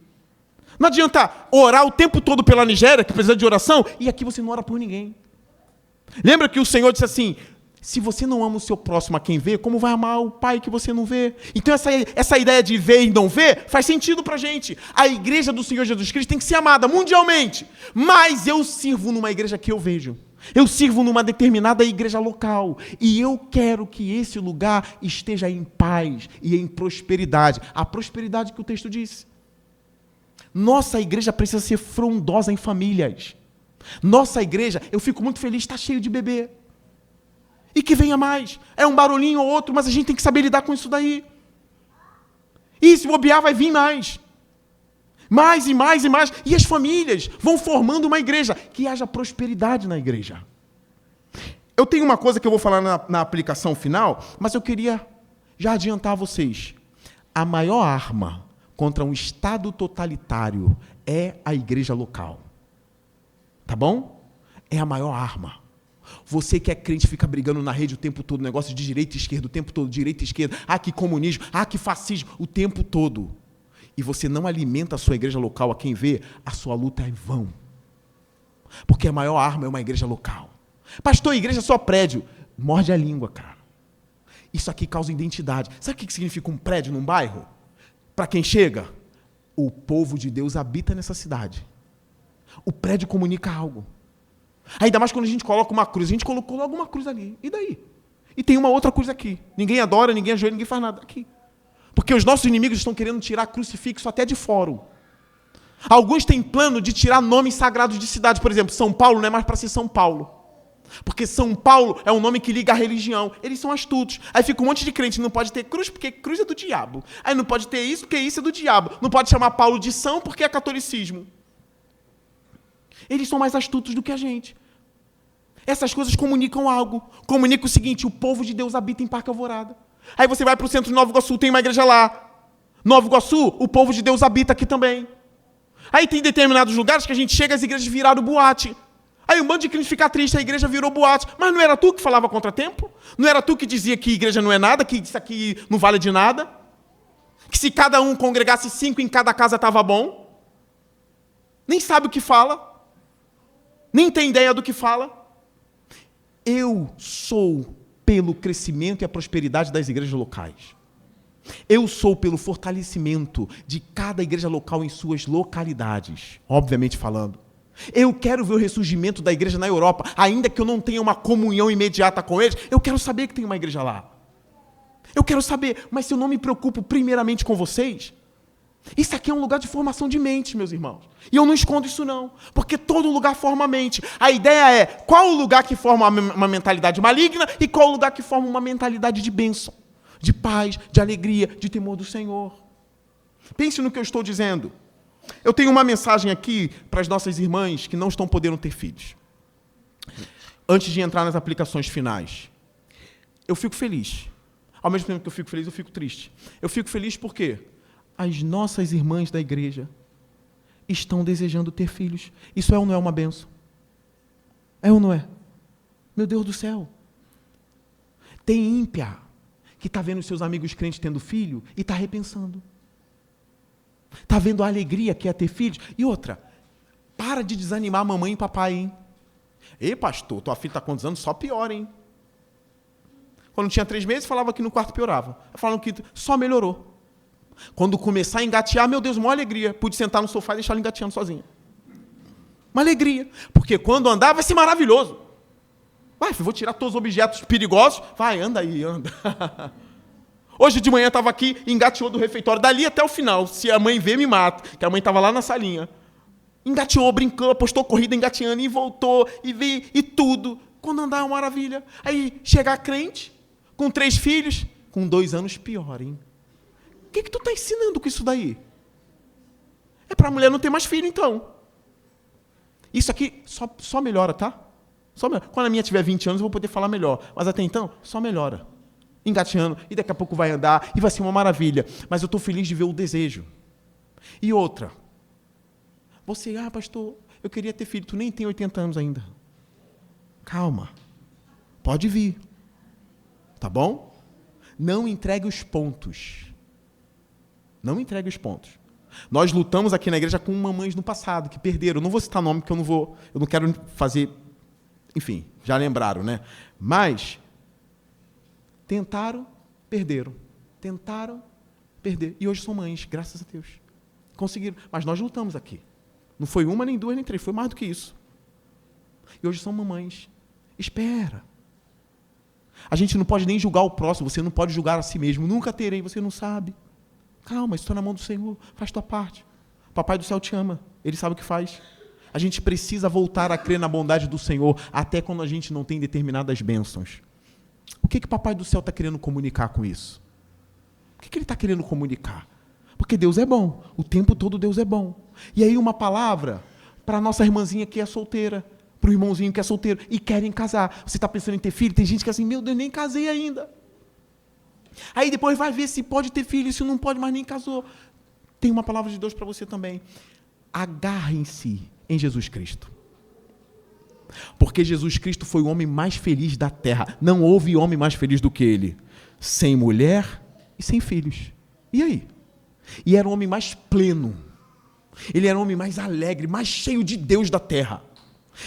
Não adianta orar o tempo todo pela Nigéria, que precisa de oração, e aqui você não ora por ninguém. Lembra que o Senhor disse assim, se você não ama o seu próximo a quem vê, como vai amar o Pai que você não vê? Então essa ideia de ver e não ver faz sentido para a gente. A igreja do Senhor Jesus Cristo tem que ser amada mundialmente. Mas eu sirvo numa igreja que eu vejo. Eu sirvo numa determinada igreja local. E eu quero que esse lugar esteja em paz e em prosperidade. A prosperidade que o texto disse. Nossa igreja precisa ser frondosa em famílias. Nossa igreja, eu fico muito feliz, está cheio de bebê. E que venha mais. É um barulhinho ou outro, mas a gente tem que saber lidar com isso daí. E se bobear, vai vir mais. Mais e mais e mais. E as famílias vão formando uma igreja. Que haja prosperidade na igreja. Eu tenho uma coisa que eu vou falar na aplicação final, mas eu queria já adiantar a vocês. A maior arma contra um Estado totalitário é a igreja local. Tá bom? É a maior arma. Você que é crente fica brigando na rede o tempo todo, negócio de direita e esquerda o tempo todo, direita e esquerda, que comunismo, que fascismo, o tempo todo. E você não alimenta a sua igreja local, a quem vê, a sua luta é em vão. Porque a maior arma é uma igreja local. Pastor, igreja é só prédio. Morde a língua, cara. Isso aqui causa identidade. Sabe o que significa um prédio num bairro? Para quem chega, o povo de Deus habita nessa cidade. O prédio comunica algo. Ainda mais quando a gente coloca uma cruz. A gente colocou logo uma cruz ali. E daí? E tem uma outra cruz aqui. Ninguém adora, ninguém ajoelha, ninguém faz nada aqui. Porque os nossos inimigos estão querendo tirar crucifixo até de fórum. Alguns têm plano de tirar nomes sagrados de cidades. Por exemplo, São Paulo não é mais para ser São Paulo. Porque São Paulo é um nome que liga à religião. Eles são astutos. Aí fica um monte de crente. Não pode ter cruz porque cruz é do diabo. Aí não pode ter isso porque isso é do diabo. Não pode chamar Paulo de São porque é catolicismo. Eles são mais astutos do que a gente. Essas coisas comunicam algo. Comunica o seguinte: o povo de Deus habita em Parque Alvorada. Aí você vai para o centro de Nova Iguaçu, tem uma igreja lá. Nova Iguaçu, o povo de Deus habita aqui também. Aí tem determinados lugares que a gente chega, as igrejas viraram boate. Aí um bando de crente fica triste, a igreja virou boate. Mas não era tu que falava contra templo? Não era tu que dizia que igreja não é nada, que isso aqui não vale de nada? Que se cada um congregasse 5 em cada casa estava bom? Nem sabe o que fala. Nem tem ideia do que fala. Eu sou pelo crescimento e a prosperidade das igrejas locais. Eu sou pelo fortalecimento de cada igreja local em suas localidades, obviamente falando. Eu quero ver o ressurgimento da igreja na Europa, ainda que eu não tenha uma comunhão imediata com eles, eu quero saber que tem uma igreja lá. Eu quero saber, mas se eu não me preocupo primeiramente com vocês, isso aqui é um lugar de formação de mente, meus irmãos. E eu não escondo isso não, porque todo lugar forma a mente. A ideia é, qual o lugar que forma uma mentalidade maligna e qual o lugar que forma uma mentalidade de bênção, de paz, de alegria, de temor do Senhor. Pense no que eu estou dizendo. Eu tenho uma mensagem aqui para as nossas irmãs que não estão podendo ter filhos. Antes de entrar nas aplicações finais, eu fico feliz. Ao mesmo tempo que eu fico feliz, eu fico triste. Eu fico feliz porque as nossas irmãs da igreja estão desejando ter filhos. Isso é ou não é uma bênção? É ou não é? Meu Deus do céu. Tem ímpia que está vendo seus amigos crentes tendo filho e está repensando. Está vendo a alegria que é ter filhos. E outra, para de desanimar mamãe e papai, hein? Ei, pastor, tua filha está quantos anos? Só pior, hein? Quando tinha 3 meses, falava que no quarto piorava. Falavam que só melhorou. Quando começar a engatear, meu Deus, uma alegria. Pude sentar no sofá e deixar ela engateando sozinha. Uma alegria. Porque quando andar, vai ser maravilhoso. Vai, vou tirar todos os objetos perigosos. Vai, anda aí, anda. Hoje de manhã estava aqui, engateou do refeitório, dali até o final. Se a mãe ver, me mata. Que a mãe estava lá na salinha. Engateou, brincou, postou corrida engateando e voltou, e veio, e tudo. Quando andar é uma maravilha. Aí chegar crente, com 3 filhos, com 2 anos pior, hein? O que tu está ensinando com isso daí? É para a mulher não ter mais filho, então. Isso aqui só melhora, tá? Só melhora. Quando a minha tiver 20 anos, eu vou poder falar melhor. Mas até então, só melhora. Engateando, e daqui a pouco vai andar, e vai ser uma maravilha. Mas eu estou feliz de ver o desejo. E outra. Você, pastor, eu queria ter filho. Tu nem tem 80 anos ainda. Calma. Pode vir. Tá bom? Não entregue os pontos. Não entregue os pontos. Nós lutamos aqui na igreja com mamães no passado, que perderam. Eu não vou citar nome, porque eu não quero fazer... Enfim, já lembraram, né? Mas tentaram, perderam. Tentaram, perderam. E hoje são mães, graças a Deus. Conseguiram. Mas nós lutamos aqui. Não foi 1, nem 2, nem 3. Foi mais do que isso. E hoje são mamães. Espera. A gente não pode nem julgar o próximo. Você não pode julgar a si mesmo. Nunca terei, você não sabe. Calma, isso está na mão do Senhor. Faz tua parte. O Papai do céu te ama. Ele sabe o que faz. A gente precisa voltar a crer na bondade do Senhor, até quando a gente não tem determinadas bênçãos. O que o Papai do Céu está querendo comunicar com isso? O que ele está querendo comunicar? Porque Deus é bom, o tempo todo Deus é bom. E aí uma palavra para a nossa irmãzinha que é solteira, para o irmãozinho que é solteiro e querem casar. Você está pensando em ter filho? Tem gente que é assim, meu Deus, nem casei ainda. Aí depois vai ver se pode ter filho, se não pode, mas nem casou. Tem uma palavra de Deus para você também. Agarrem-se em Jesus Cristo. Porque Jesus Cristo foi o homem mais feliz da terra. Não houve homem mais feliz do que ele. Sem mulher e sem filhos. E aí? E era o homem mais pleno. Ele era o homem mais alegre, mais cheio de Deus da terra.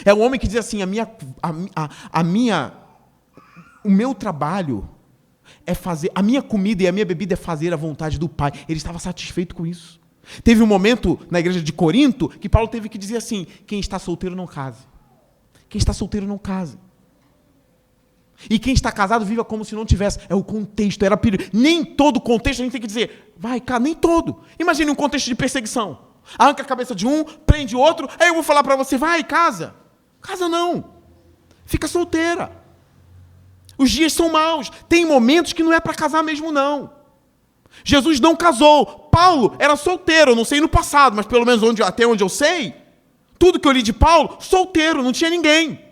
É o homem que diz assim, o meu trabalho é fazer, a minha comida e a minha bebida é fazer a vontade do Pai. Ele estava satisfeito com isso. Teve um momento na igreja de Corinto que Paulo teve que dizer assim, quem está solteiro não case. Quem está solteiro não case. E quem está casado viva como se não tivesse. É o contexto, era perigo. Nem todo contexto a gente tem que dizer, vai, cara, nem todo. Imagine um contexto de perseguição. Arranca a cabeça de um, prende o outro, aí eu vou falar para você, vai, casa. Casa não. Fica solteira. Os dias são maus. Tem momentos que não é para casar mesmo, não. Jesus não casou. Paulo era solteiro, eu não sei no passado, mas pelo menos até onde eu sei, tudo que eu li de Paulo, solteiro, não tinha ninguém.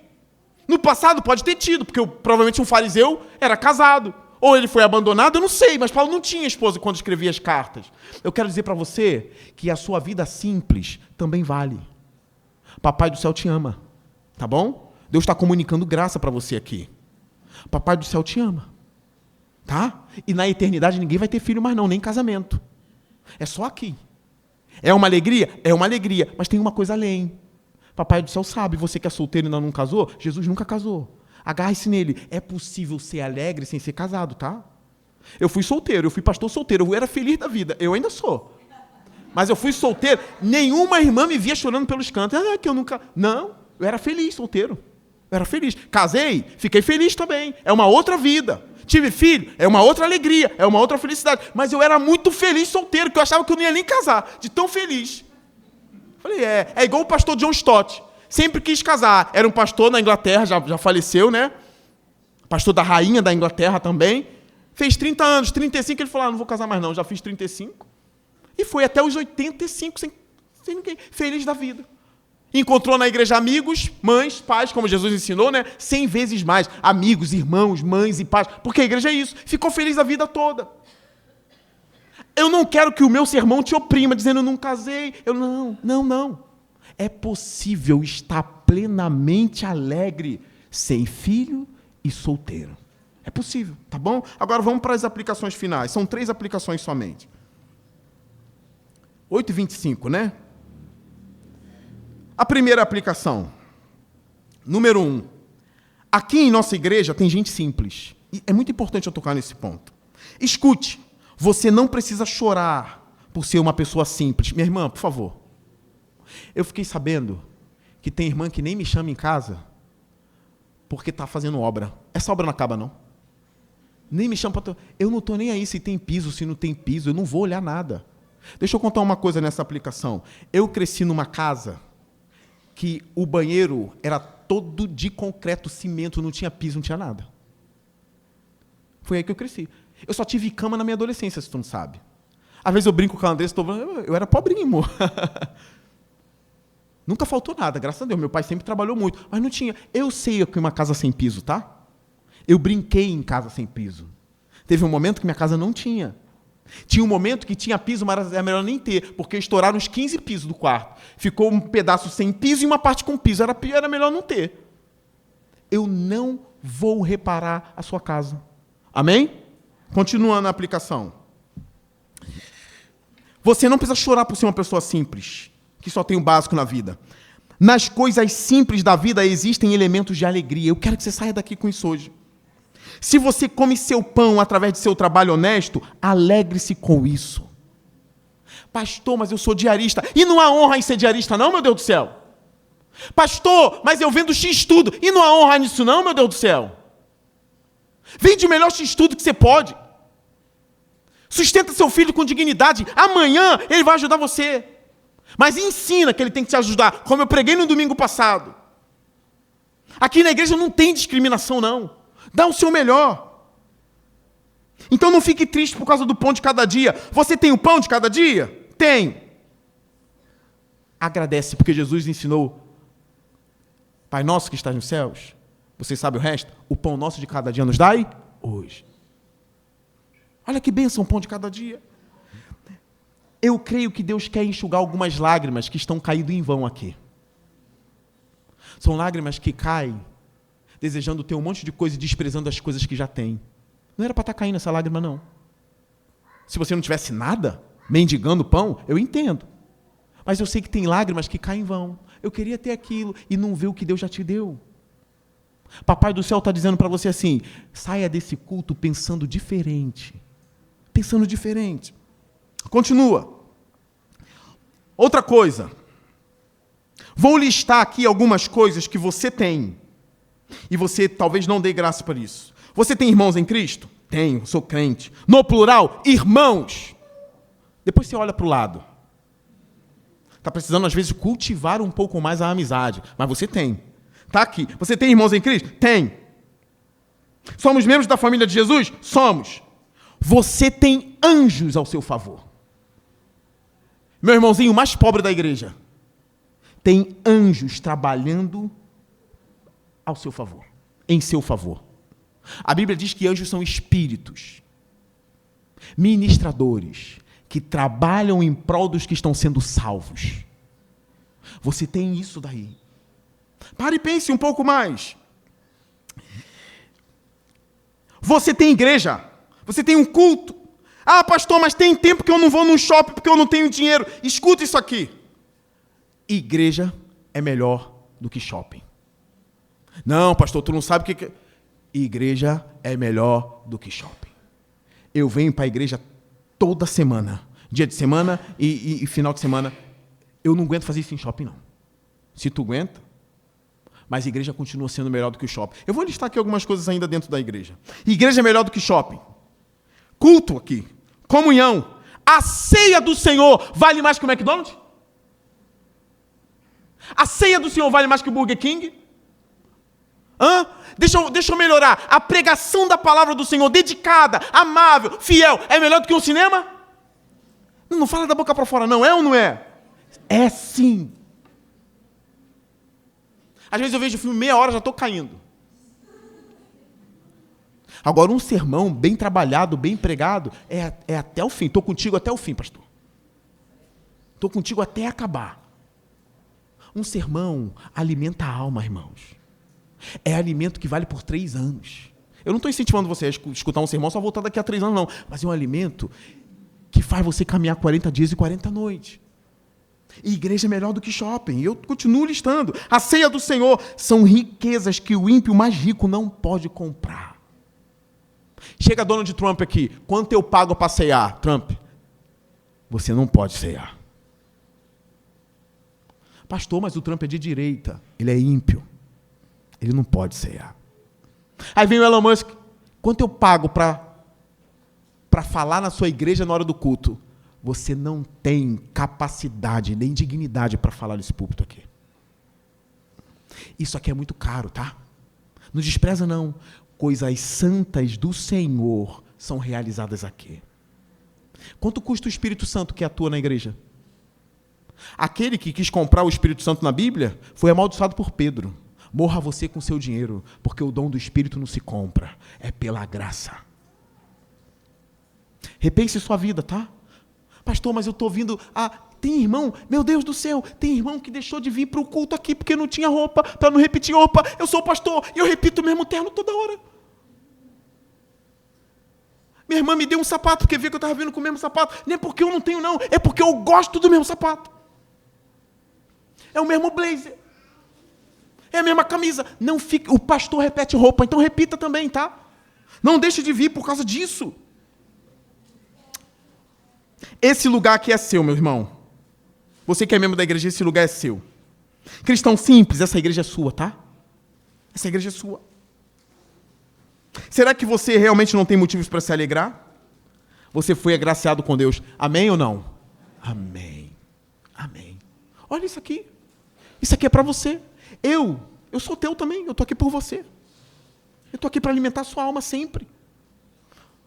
No passado pode ter tido, porque provavelmente um fariseu era casado. Ou ele foi abandonado, eu não sei, mas Paulo não tinha esposa quando escrevia as cartas. Eu quero dizer para você que a sua vida simples também vale. Papai do céu te ama, tá bom? Deus está comunicando graça para você aqui. Papai do céu te ama, tá? E na eternidade ninguém vai ter filho mais não, nem casamento. É só aqui. É uma alegria? É uma alegria, mas tem uma coisa além. Papai do céu sabe, você que é solteiro e ainda não casou, Jesus nunca casou. Agarre-se nele. É possível ser alegre sem ser casado, tá? Eu fui solteiro, eu fui pastor solteiro, eu era feliz da vida, eu ainda sou. Mas eu fui solteiro, nenhuma irmã me via chorando pelos cantos. Que eu nunca... Não, eu era feliz solteiro. Eu era feliz. Casei, fiquei feliz também. É uma outra vida. Tive filho, é uma outra alegria, é uma outra felicidade. Mas eu era muito feliz solteiro, que eu achava que eu não ia nem casar, de tão feliz. Falei, é igual o pastor John Stott. Sempre quis casar. Era um pastor na Inglaterra, já faleceu, né? Pastor da rainha da Inglaterra também. Fez 30 anos, 35, ele falou, não vou casar mais não, já fiz 35. E foi até os 85, sem ninguém, feliz da vida. Encontrou na igreja amigos, mães, pais, como Jesus ensinou, né? 100 vezes mais. Amigos, irmãos, mães e pais. Porque a igreja é isso. Ficou feliz a vida toda. Eu não quero que o meu sermão te oprima, dizendo, eu não casei. Não. É possível estar plenamente alegre, sem filho e solteiro. É possível, tá bom? Agora vamos para as aplicações finais. São 3 aplicações somente. 8h25, né? A primeira aplicação. Número 1. Aqui em nossa igreja tem gente simples. E é muito importante eu tocar nesse ponto. Escute, você não precisa chorar por ser uma pessoa simples. Minha irmã, por favor. Eu fiquei sabendo que tem irmã que nem me chama em casa porque está fazendo obra. Essa obra não acaba, não. Nem me chama para... Eu não estou nem aí se tem piso, se não tem piso. Eu não vou olhar nada. Deixa eu contar uma coisa nessa aplicação. Eu cresci numa casa que o banheiro era todo de concreto, cimento, não tinha piso, não tinha nada. Foi aí que eu cresci. Eu só tive cama na minha adolescência, se tu não sabe. Às vezes eu brinco com a Andressa, eu era pobrinho, amor. Nunca faltou nada, graças a Deus. Meu pai sempre trabalhou muito, mas não tinha. Eu sei o que é uma casa sem piso, tá? Eu brinquei em casa sem piso. Teve um momento que minha casa não tinha. Tinha um momento que tinha piso, mas era melhor nem ter, porque estouraram os 15 pisos do quarto. Ficou um pedaço sem piso e uma parte com piso. Era melhor não ter. Eu não vou reparar a sua casa. Amém? Continuando a aplicação. Você não precisa chorar por ser uma pessoa simples, que só tem o básico na vida. Nas coisas simples da vida existem elementos de alegria. Eu quero que você saia daqui com isso hoje. Se você come seu pão através de seu trabalho honesto, alegre-se com isso. Pastor, mas eu sou diarista. E não há honra em ser diarista, não, meu Deus do céu? Pastor, mas eu vendo X tudo. E não há honra nisso, não, meu Deus do céu? Vende o melhor X tudo que você pode. Sustenta seu filho com dignidade. Amanhã ele vai ajudar você. Mas ensina que ele tem que te ajudar, como eu preguei no domingo passado. Aqui na igreja não tem discriminação, não. Dá o seu melhor. Então não fique triste por causa do pão de cada dia. Você tem o pão de cada dia? Tem. Agradece, porque Jesus ensinou: Pai nosso que estás nos céus, você sabe o resto? O pão nosso de cada dia nos dai hoje. Olha que bênção, o pão de cada dia. Eu creio que Deus quer enxugar algumas lágrimas que estão caindo em vão aqui. São lágrimas que caem desejando ter um monte de coisa e desprezando as coisas que já tem. Não era para estar caindo essa lágrima, não. Se você não tivesse nada, mendigando pão, eu entendo. Mas eu sei que tem lágrimas que caem em vão. Eu queria ter aquilo e não ver o que Deus já te deu. Papai do céu está dizendo para você assim: saia desse culto pensando diferente. Pensando diferente. Continua. Outra coisa. Vou listar aqui algumas coisas que você tem. E você talvez não dê graça por isso. Você tem irmãos em Cristo? Tenho, sou crente. No plural, irmãos. Depois você olha para o lado. Está precisando, às vezes, cultivar um pouco mais a amizade. Mas você tem. Está aqui. Você tem irmãos em Cristo? Tem. Somos membros da família de Jesus? Somos. Você tem anjos ao seu favor. Meu irmãozinho mais pobre da igreja tem anjos trabalhando ao seu favor, em seu favor. A Bíblia diz que anjos são espíritos, ministradores, que trabalham em prol dos que estão sendo salvos. Você tem isso daí. Pare e pense um pouco mais. Você tem igreja, você tem um culto. Ah, pastor, mas tem tempo que eu não vou no shopping porque eu não tenho dinheiro. Escuta isso aqui. Igreja é melhor do que shopping. Não, pastor, tu não sabe o que... Igreja é melhor do que shopping. Eu venho para a igreja toda semana. Dia de semana e final de semana. Eu não aguento fazer isso em shopping, não. Se tu aguenta, mas a igreja continua sendo melhor do que o shopping. Eu vou listar aqui algumas coisas ainda dentro da igreja. Igreja é melhor do que shopping. Culto aqui. Comunhão. A ceia do Senhor vale mais que o McDonald's? A ceia do Senhor vale mais que o Burger King? Hã? Deixa eu melhorar. A pregação da palavra do Senhor, dedicada, amável, fiel, é melhor do que um cinema? Não fala da boca para fora, não. É ou não é? É sim. Às vezes eu vejo o filme meia hora, já estou caindo. Agora, um sermão bem trabalhado, bem pregado, é até o fim. Estou contigo até o fim, pastor. Estou contigo até acabar. Um sermão alimenta a alma, irmãos. É alimento que vale por 3 anos. Eu não estou incentivando você a escutar um sermão só voltar daqui a 3 anos, não. Mas é um alimento que faz você caminhar 40 dias e 40 noites. E igreja é melhor do que shopping. Eu continuo listando. A ceia do Senhor são riquezas que o ímpio mais rico não pode comprar. Chega Donald Trump aqui. Quanto eu pago para ceiar? Trump, você não pode ceiar. Pastor, mas o Trump é de direita. Ele é ímpio. Ele não pode ceiar. Aí vem o Elon Musk. Quanto eu pago para falar na sua igreja na hora do culto? Você não tem capacidade nem dignidade para falar nesse púlpito aqui. Isso aqui é muito caro, tá? Não despreza, não. Coisas santas do Senhor são realizadas aqui. Quanto custa o Espírito Santo que atua na igreja? Aquele que quis comprar o Espírito Santo na Bíblia foi amaldiçoado por Pedro. Morra você com seu dinheiro, porque o dom do Espírito não se compra, é pela graça. Repense sua vida, tá? Pastor, mas eu estou vindo... tem irmão, meu Deus do céu, tem irmão que deixou de vir para o culto aqui porque não tinha roupa, para não repetir roupa. Eu sou pastor e eu repito o mesmo terno toda hora. Minha irmã me deu um sapato porque viu que eu estava vindo com o mesmo sapato. Nem é porque eu não tenho, não. É porque eu gosto do mesmo sapato. É o mesmo blazer. É a mesma camisa. Não fique... O pastor repete roupa, então repita também, tá? Não deixe de vir por causa disso. Esse lugar aqui é seu, meu irmão. Você que é membro da igreja, esse lugar é seu. Cristão simples, essa igreja é sua, tá? Essa igreja é sua. Será que você realmente não tem motivos para se alegrar? Você foi agraciado com Deus. Amém ou não? Amém. Amém. Olha isso aqui. Isso aqui é para você. Eu sou teu também. Eu estou aqui por você. Eu estou aqui para alimentar a sua alma sempre.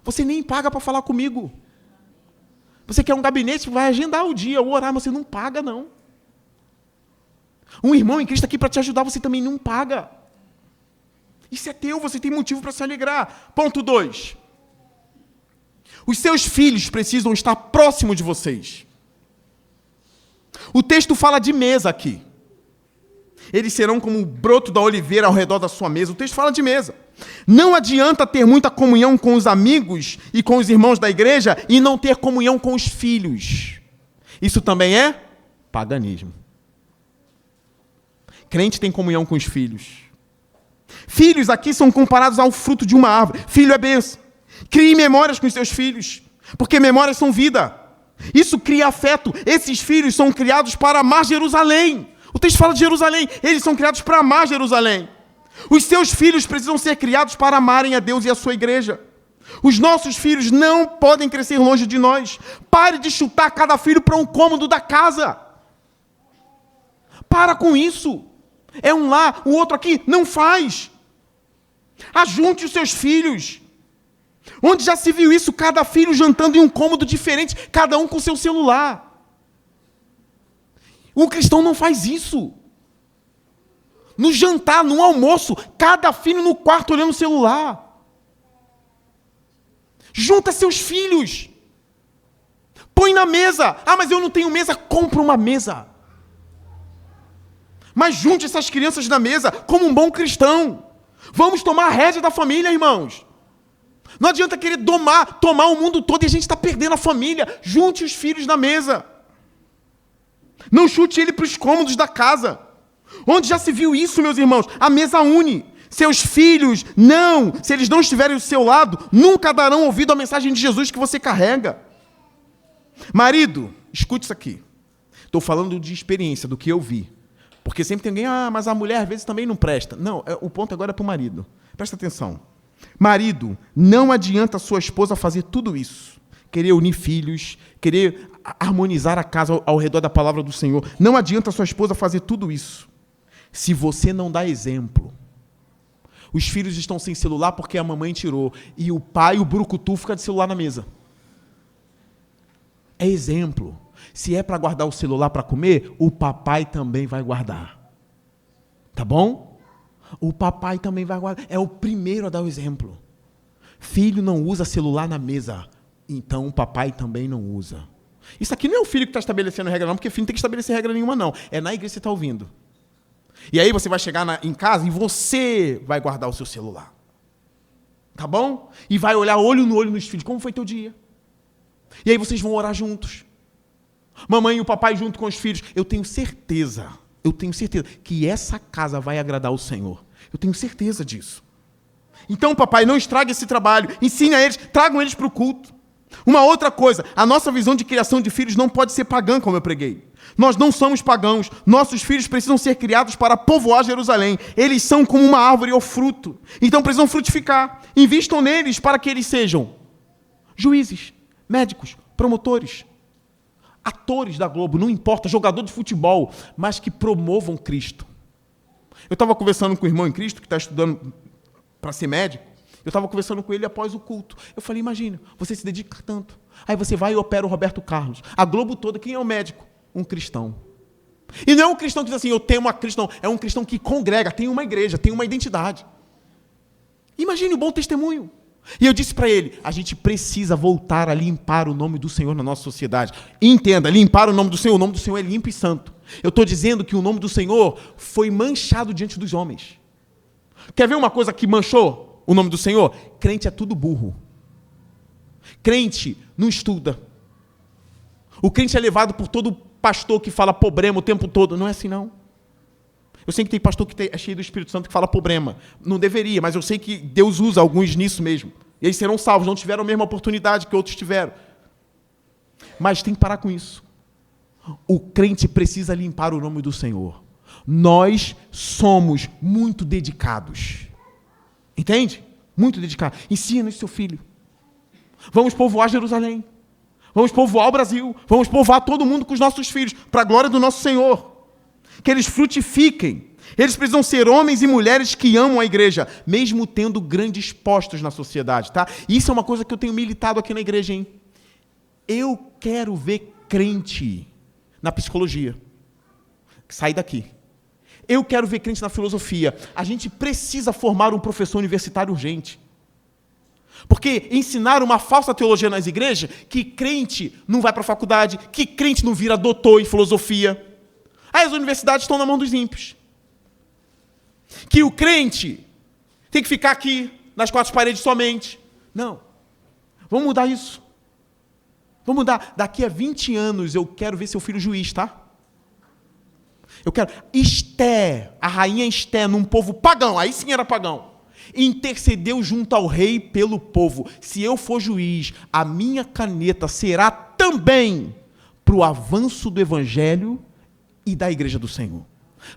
Você nem paga para falar comigo. Você quer um gabinete, vai agendar o dia, ou orar, mas você não paga, não. Um irmão em Cristo aqui para te ajudar, você também não paga. Isso é teu, você tem motivo para se alegrar. Ponto 2. Os seus filhos precisam estar próximos de vocês. O texto fala de mesa aqui. Eles serão como o broto da oliveira ao redor da sua mesa. O texto fala de mesa. Não adianta ter muita comunhão com os amigos e com os irmãos da igreja e não ter comunhão com os filhos. Isso também é paganismo. Crente tem comunhão com os filhos. Filhos aqui são comparados ao fruto de uma árvore. Filho é bênção. Crie memórias com os seus filhos, porque memórias são vida. Isso cria afeto. Esses filhos são criados para amar Jerusalém. O texto fala de Jerusalém. Eles são criados para amar Jerusalém. Os seus filhos precisam ser criados para amarem a Deus e a sua igreja. Os nossos filhos não podem crescer longe de nós. Pare de chutar cada filho para um cômodo da casa. Para com isso. É um lá, o outro aqui. Não faz. Ajunte os seus filhos. Onde já se viu isso? Cada filho jantando em um cômodo diferente, cada um com seu celular. O cristão não faz isso. No jantar, no almoço, cada filho no quarto olhando o celular. Junta seus filhos. Põe na mesa. Ah, mas eu não tenho mesa. Compra uma mesa. Mas junte essas crianças na mesa como um bom cristão. Vamos tomar a rédea da família, irmãos. Não adianta querer tomar o mundo todo e a gente está perdendo a família. Junte os filhos na mesa. Não chute ele para os cômodos da casa. Onde já se viu isso, meus irmãos? A mesa une. Seus filhos, não. Se eles não estiverem do seu lado, nunca darão ouvido à mensagem de Jesus que você carrega. Marido, escute isso aqui. Estou falando de experiência, do que eu vi. Porque sempre tem alguém, mas a mulher às vezes também não presta. Não, o ponto agora é para o marido. Presta atenção. Marido, não adianta a sua esposa fazer tudo isso. Querer unir filhos, querer harmonizar a casa ao redor da palavra do Senhor. Não adianta a sua esposa fazer tudo isso. Se você não dá exemplo. Os filhos estão sem celular porque a mamãe tirou. E o pai, o brucutu, fica de celular na mesa. É exemplo. Se é para guardar o celular para comer, o papai também vai guardar. Tá bom? O papai também vai guardar. É o primeiro a dar o exemplo. Filho não usa celular na mesa. Então o papai também não usa. Isso aqui não é o filho que está estabelecendo regra não, porque filho não tem que estabelecer regra nenhuma não. É na igreja que você está ouvindo. E aí você vai chegar em casa e você vai guardar o seu celular. Tá bom? E vai olhar olho no olho nos filhos. Como foi teu dia? E aí vocês vão orar juntos. Mamãe e o papai junto com os filhos. Eu tenho certeza que essa casa vai agradar o Senhor. Eu tenho certeza disso. Então, papai, não estrague esse trabalho. Ensine a eles, tragam eles para o culto. Uma outra coisa, a nossa visão de criação de filhos não pode ser pagã, como eu preguei. Nós não somos pagãos. Nossos filhos precisam ser criados para povoar Jerusalém. Eles são como uma árvore ou fruto. Então precisam frutificar. Invistam neles para que eles sejam juízes, médicos, promotores, atores da Globo, não importa, jogador de futebol, mas que promovam Cristo. Eu estava conversando com o irmão em Cristo, que está estudando para ser médico. Eu estava conversando com ele após o culto. Eu falei, imagina, você se dedica tanto. Aí você vai e opera o Roberto Carlos. A Globo toda, quem é o médico? Um cristão. E não é um cristão que diz assim, eu tenho uma cristão. É um cristão que congrega, tem uma igreja, tem uma identidade. Imagine o bom testemunho. E eu disse para ele, a gente precisa voltar a limpar o nome do Senhor na nossa sociedade. Entenda, limpar o nome do Senhor é limpo e santo. Eu estou dizendo que o nome do Senhor foi manchado diante dos homens. Quer ver uma coisa que manchou o nome do Senhor? Crente é tudo burro. Crente não estuda. O crente é levado por todo pastor que fala problema o tempo todo. Não é assim, não. Eu sei que tem pastor que é cheio do Espírito Santo que fala problema. Não deveria, mas eu sei que Deus usa alguns nisso mesmo. E eles serão salvos, não tiveram a mesma oportunidade que outros tiveram. Mas tem que parar com isso. O crente precisa limpar o nome do Senhor. Nós somos muito dedicados. Entende? Muito dedicados. Ensina isso, seu filho. Vamos povoar Jerusalém. Vamos povoar o Brasil. Vamos povoar todo mundo com os nossos filhos, para a glória do nosso Senhor. que eles frutifiquem. Eles precisam ser homens e mulheres que amam a igreja, mesmo tendo grandes postos na sociedade, tá? E isso é uma coisa que eu tenho militado aqui na igreja, hein? Eu quero ver crente na psicologia. Sai daqui. Eu quero ver crente na filosofia. A gente precisa formar um professor universitário urgente. Porque ensinaram uma falsa teologia nas igrejas, que crente não vai para a faculdade, que crente não vira doutor em filosofia. Aí as universidades estão na mão dos ímpios. Que o crente tem que ficar aqui, nas quatro paredes somente. Não. Vamos mudar isso. Vamos mudar. Daqui a 20 anos eu quero ver seu filho juiz, tá? Eu quero. Esté, a rainha Esté, num povo pagão, aí sim era pagão, intercedeu junto ao rei pelo povo. Se eu for juiz, a minha caneta será também para o avanço do evangelho e da igreja do Senhor.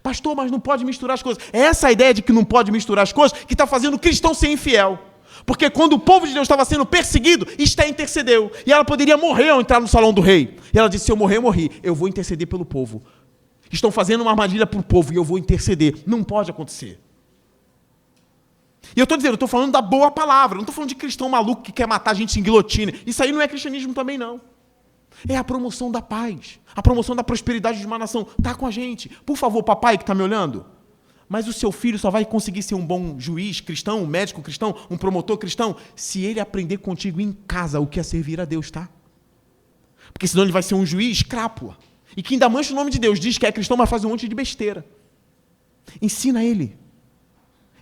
Pastor, mas não pode misturar as coisas. É essa a ideia de que não pode misturar as coisas que está fazendo o cristão ser infiel. Porque quando o povo de Deus estava sendo perseguido, Esté intercedeu. E ela poderia morrer ao entrar no salão do rei. E ela disse, se eu morrer, eu morri. Eu vou interceder pelo povo. Estão fazendo uma armadilha para o povo e eu vou interceder. Não pode acontecer. E eu estou dizendo, eu estou falando da boa palavra. Não estou falando de cristão maluco que quer matar a gente em guilhotina. Isso aí não é cristianismo também, não. É a promoção da paz, a promoção da prosperidade de uma nação. Está com a gente. Por favor, papai que está me olhando, mas o seu filho só vai conseguir ser um bom juiz cristão, um médico cristão, um promotor cristão, se ele aprender contigo em casa o que é servir a Deus, tá? Porque senão ele vai ser um juiz crápula. E que ainda mancha o nome de Deus, diz que é cristão, mas faz um monte de besteira. Ensina ele.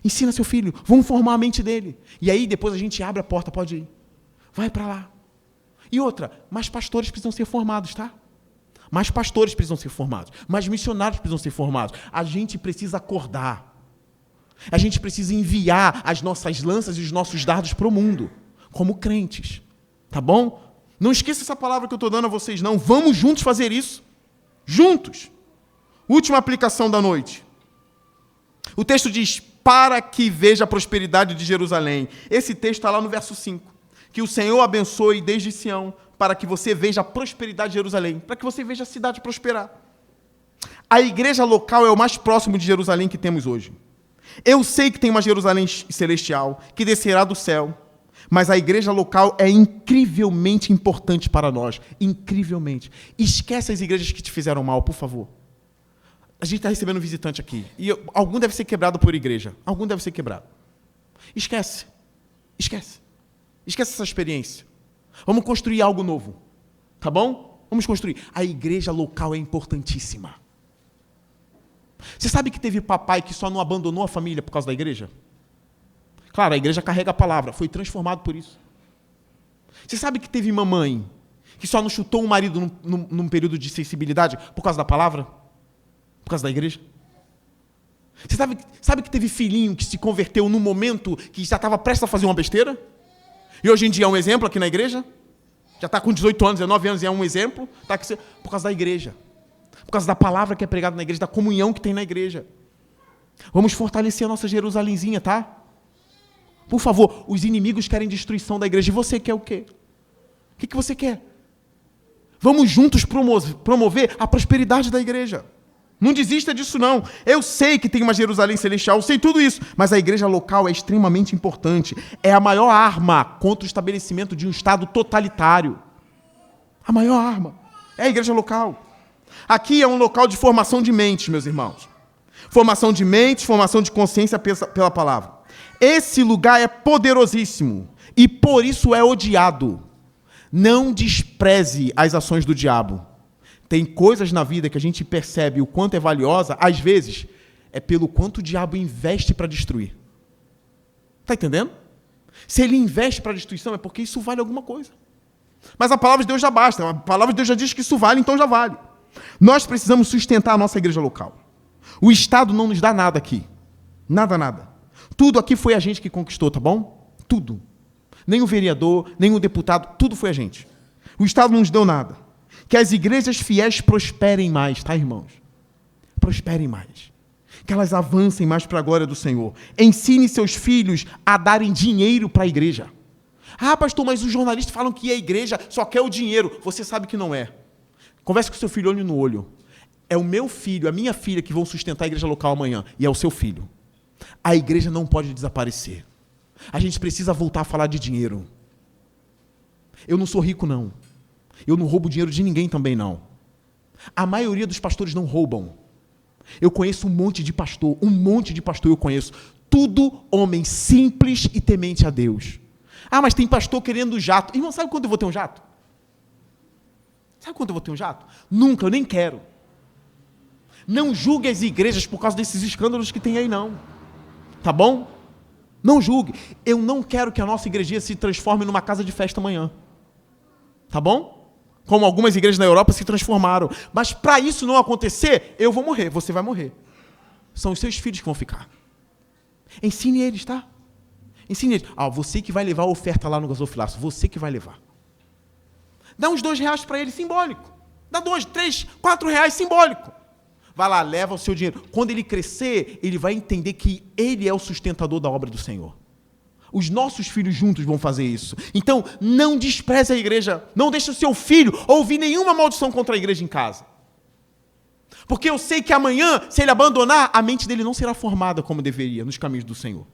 Ensina seu filho. Vamos formar a mente dele. E aí depois a gente abre a porta, pode ir. Vai para lá. E outra, mais pastores precisam ser formados, tá? Mais pastores precisam ser formados. Mais missionários precisam ser formados. A gente precisa acordar. A gente precisa enviar as nossas lanças e os nossos dardos para o mundo, como crentes. Tá bom? Não esqueça essa palavra que eu estou dando a vocês, não. Vamos juntos fazer isso. Juntos. Última aplicação da noite. O texto diz, para que veja a prosperidade de Jerusalém. Esse texto está lá no verso 5. Que o Senhor abençoe desde Sião, para que você veja a prosperidade de Jerusalém, para que você veja a cidade prosperar. A igreja local é o mais próximo de Jerusalém que temos hoje. Eu sei que tem uma Jerusalém celestial, que descerá do céu, mas a igreja local é incrivelmente importante para nós. Incrivelmente. Esquece as igrejas que te fizeram mal, por favor. A gente está recebendo um visitante aqui, e algum deve ser quebrado por igreja. Algum deve ser quebrado. Esquece. Esquece. Esquece essa experiência. Vamos construir algo novo. Tá bom? Vamos construir. A igreja local é importantíssima. Você sabe que teve papai que só não abandonou a família por causa da igreja? Claro, a igreja carrega a palavra. Foi transformado por isso. Você sabe que teve mamãe que só não chutou o marido num período de sensibilidade por causa da palavra? Por causa da igreja? Você sabe que teve filhinho que se converteu num momento que já estava prestes a fazer uma besteira? E hoje em dia é um exemplo aqui na igreja? Já está com 18 anos, 19 anos e é um exemplo? Tá aqui, por causa da igreja. Por causa da palavra que é pregada na igreja, da comunhão que tem na igreja. Vamos fortalecer a nossa Jerusalemzinha, tá? Por favor, os inimigos querem destruição da igreja. E você quer o quê? O que você quer? Vamos juntos promover a prosperidade da igreja. Não desista disso, não. Eu sei que tem uma Jerusalém celestial, eu sei tudo isso, mas a igreja local é extremamente importante. É a maior arma contra o estabelecimento de um Estado totalitário. A maior arma é a igreja local. Aqui é um local de formação de mentes, meus irmãos. Formação de mentes, formação de consciência pela palavra. Esse lugar é poderosíssimo e por isso é odiado. Não despreze as ações do diabo. Tem coisas na vida que a gente percebe o quanto é valiosa, às vezes, é pelo quanto o diabo investe para destruir. Está entendendo? Se ele investe para destruição, é porque isso vale alguma coisa. Mas a palavra de Deus já basta. A palavra de Deus já diz que isso vale, então já vale. Nós precisamos sustentar a nossa igreja local. O Estado não nos dá nada aqui. Nada, nada. Tudo aqui foi a gente que conquistou, tá bom? Tudo. Nem o vereador, nem o deputado, tudo foi a gente. O Estado não nos deu nada. Que as igrejas fiéis prosperem mais, tá, irmãos? Prosperem mais. Que elas avancem mais para a glória do Senhor. Ensine seus filhos a darem dinheiro para a igreja. Ah, pastor, mas os jornalistas falam que a igreja só quer o dinheiro. Você sabe que não é. Converse com seu filho olho no olho. É o meu filho, a minha filha que vão sustentar a igreja local amanhã. E é o seu filho. A igreja não pode desaparecer. A gente precisa voltar a falar de dinheiro. Eu não sou rico, não. Eu não roubo dinheiro de ninguém também, não. A maioria dos pastores não roubam. Eu conheço um monte de pastor eu conheço. Tudo homem simples e temente a Deus. Ah, mas tem pastor querendo jato. Irmão, sabe quando eu vou ter um jato? Sabe quando eu vou ter um jato? Nunca, eu nem quero. Não julgue as igrejas por causa desses escândalos que tem aí, não. Tá bom? Não julgue. Eu não quero que a nossa igreja se transforme numa casa de festa amanhã. Tá bom? Como algumas igrejas na Europa se transformaram. Mas para isso não acontecer, eu vou morrer, você vai morrer. São os seus filhos que vão ficar. Ensine eles, tá? Ensine eles. Você que vai levar a oferta lá no gasofilaço, você que vai levar. Dá uns R$2 para ele, simbólico. Dá 2, 3, 4 reais, simbólico. Vai lá, leva o seu dinheiro. Quando ele crescer, ele vai entender que ele é o sustentador da obra do Senhor. Os nossos filhos juntos vão fazer isso. Então, não despreze a igreja. Não deixe o seu filho ouvir nenhuma maldição contra a igreja em casa. Porque eu sei que amanhã, se ele abandonar, a mente dele não será formada como deveria, nos caminhos do Senhor.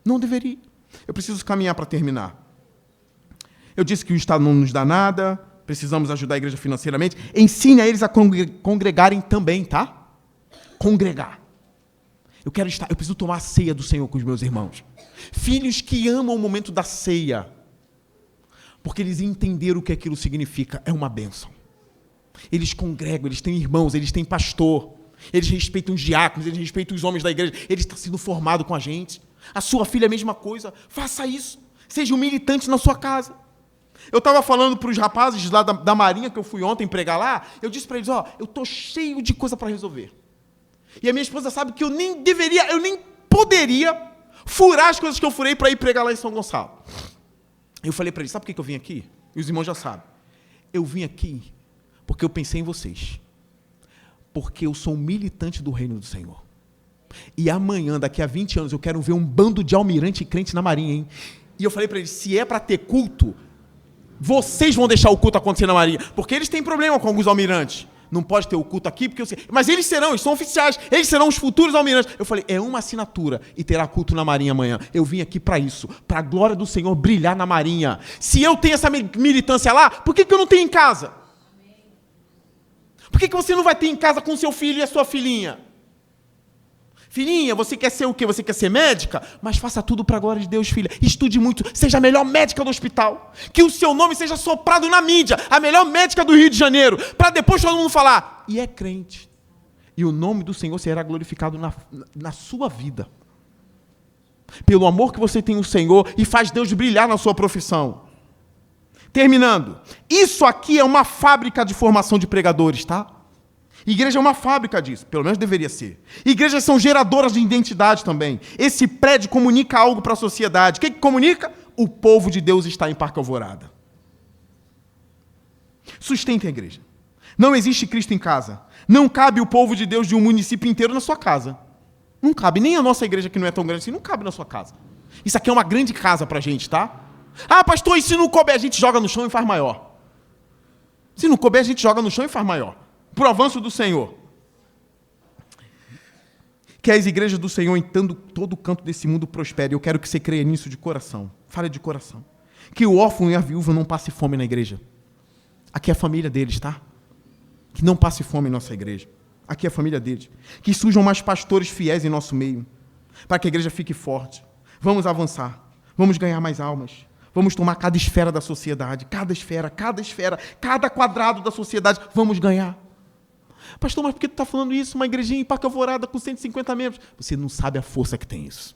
Não deveria. Eu preciso caminhar para terminar. Eu disse que o Estado não nos dá nada, precisamos ajudar a igreja financeiramente. Ensine a eles a congregarem também, tá? Congregar. Eu preciso tomar a ceia do Senhor com os meus irmãos. Filhos que amam o momento da ceia, porque eles entenderam o que aquilo significa. É uma bênção. Eles congregam, eles têm irmãos, eles têm pastor, eles respeitam os diáconos, eles respeitam os homens da igreja, ele está sendo formado com a gente. A sua filha é a mesma coisa. Faça isso. Seja um militante na sua casa. Eu estava falando para os rapazes lá da Marinha, que eu fui ontem pregar lá, eu disse para eles, eu estou cheio de coisa para resolver. E a minha esposa sabe que eu nem poderia furar as coisas que eu furei para ir pregar lá em São Gonçalo. Eu falei para eles, sabe por que eu vim aqui? E os irmãos já sabem. Eu vim aqui porque eu pensei em vocês. Porque eu sou um militante do reino do Senhor. E amanhã, daqui a 20 anos, eu quero ver um bando de almirante e crente na Marinha, hein? E eu falei para eles, se é para ter culto, vocês vão deixar o culto acontecer na Marinha. Porque eles têm problema com alguns almirantes. Não pode ter o culto aqui, porque eu sei. Mas eles são oficiais, eles serão os futuros almirantes. Eu falei, é uma assinatura e terá culto na Marinha amanhã. Eu vim aqui para isso, para a glória do Senhor brilhar na Marinha. Se eu tenho essa militância lá, por que eu não tenho em casa? Por que você não vai ter em casa com seu filho e a sua filhinha? Filhinha, você quer ser o quê? Você quer ser médica? Mas faça tudo para a glória de Deus, filha. Estude muito, seja a melhor médica do hospital. Que o seu nome seja soprado na mídia, a melhor médica do Rio de Janeiro, para depois todo mundo falar, e é crente. E o nome do Senhor será glorificado na sua vida. Pelo amor que você tem no Senhor e faz Deus brilhar na sua profissão. Terminando. Isso aqui é uma fábrica de formação de pregadores, tá? Igreja é uma fábrica disso, pelo menos deveria ser. Igrejas são geradoras de identidade também. Esse prédio comunica algo para a sociedade. O que comunica? O povo de Deus está em Parque Alvorada. Sustente a igreja. Não existe Cristo em casa. Não cabe o povo de Deus de um município inteiro na sua casa. Não cabe. Nem a nossa igreja, que não é tão grande assim, não cabe na sua casa. Isso aqui é uma grande casa para a gente, tá? Pastor, e se não couber, a gente joga no chão e faz maior. Se não couber, a gente joga no chão e faz maior. Para o avanço do Senhor. Que as igrejas do Senhor, em todo canto desse mundo, prosperem. Eu quero que você creia nisso de coração. Fale de coração. Que o órfão e a viúva não passe fome na igreja. Aqui é a família deles, tá? Que não passe fome em nossa igreja. Aqui é a família deles. Que surjam mais pastores fiéis em nosso meio. Para que a igreja fique forte. Vamos avançar. Vamos ganhar mais almas. Vamos tomar cada esfera da sociedade. Cada esfera, cada quadrado da sociedade. Vamos ganhar. Pastor, mas por que tu está falando isso? Uma igrejinha em Parque Alvorada com 150 membros. Você não sabe a força que tem isso.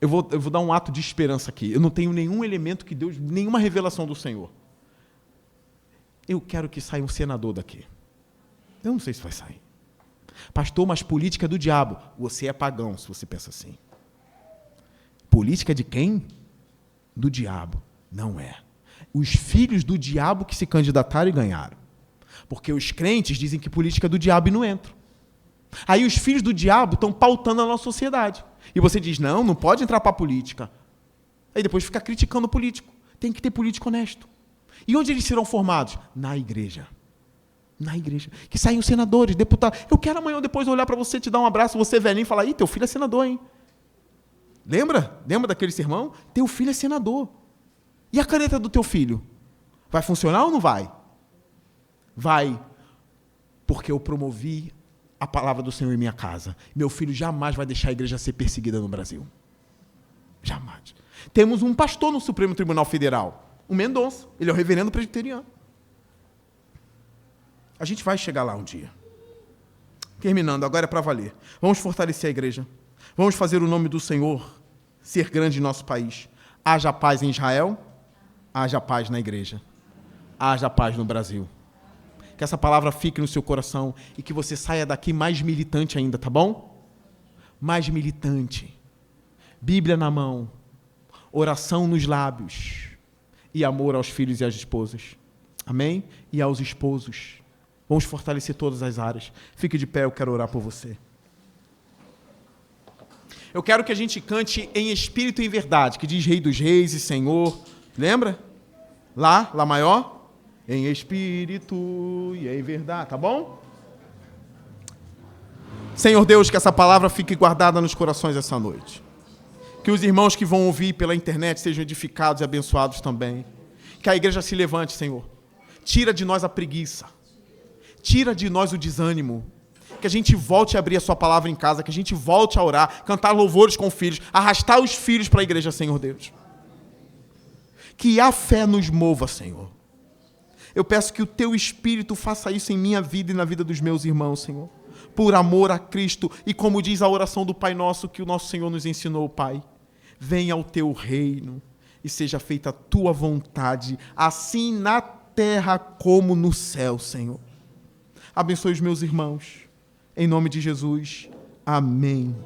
Eu vou dar um ato de esperança aqui. Eu não tenho nenhum elemento que Deus, nenhuma revelação do Senhor. Eu quero que saia um senador daqui. Eu não sei se vai sair. Pastor, mas política é do diabo. Você é pagão, se você pensa assim. Política de quem? Do diabo. Não é. Os filhos do diabo que se candidataram e ganharam. Porque os crentes dizem que política é do diabo e não entram. Aí os filhos do diabo estão pautando a nossa sociedade. E você diz, não pode entrar para a política. Aí depois fica criticando o político. Tem que ter político honesto. E onde eles serão formados? Na igreja. Na igreja. Que saiam senadores, deputados. Eu quero amanhã ou depois olhar para você, te dar um abraço, você velhinho, e falar, ih, teu filho é senador, hein? Lembra? Lembra daquele sermão? Teu filho é senador. E a caneta do teu filho? Vai funcionar ou não vai? Vai. Porque eu promovi a palavra do Senhor em minha casa. Meu filho jamais vai deixar a igreja ser perseguida no Brasil. Jamais. Temos um pastor no Supremo Tribunal Federal, o Mendonça. Ele é o reverendo presbiteriano. A gente vai chegar lá um dia. Terminando, agora é para valer. Vamos fortalecer a igreja. Vamos fazer o nome do Senhor ser grande em nosso país. Haja paz em Israel, haja paz na igreja. Haja paz no Brasil. Que essa palavra fique no seu coração e que você saia daqui mais militante ainda, tá bom? Mais militante. Bíblia na mão, oração nos lábios e amor aos filhos e às esposas. Amém? E aos esposos. Vamos fortalecer todas as áreas. Fique de pé, eu quero orar por você. Eu quero que a gente cante em espírito e em verdade, que diz Rei dos Reis e Senhor. Lembra? Lá maior. Em espírito e em verdade, tá bom? Senhor Deus, que essa palavra fique guardada nos corações essa noite. Que os irmãos que vão ouvir pela internet sejam edificados e abençoados também. Que a igreja se levante, Senhor. Tira de nós a preguiça. Tira de nós o desânimo. Que a gente volte a abrir a sua palavra em casa, que a gente volte a orar, cantar louvores com filhos, arrastar os filhos para a igreja, Senhor Deus. Que a fé nos mova, Senhor. Eu peço que o teu Espírito faça isso em minha vida e na vida dos meus irmãos, Senhor. Por amor a Cristo e como diz a oração do Pai Nosso que o nosso Senhor nos ensinou, Pai. Venha ao teu reino e seja feita a tua vontade, assim na terra como no céu, Senhor. Abençoe os meus irmãos. Em nome de Jesus. Amém.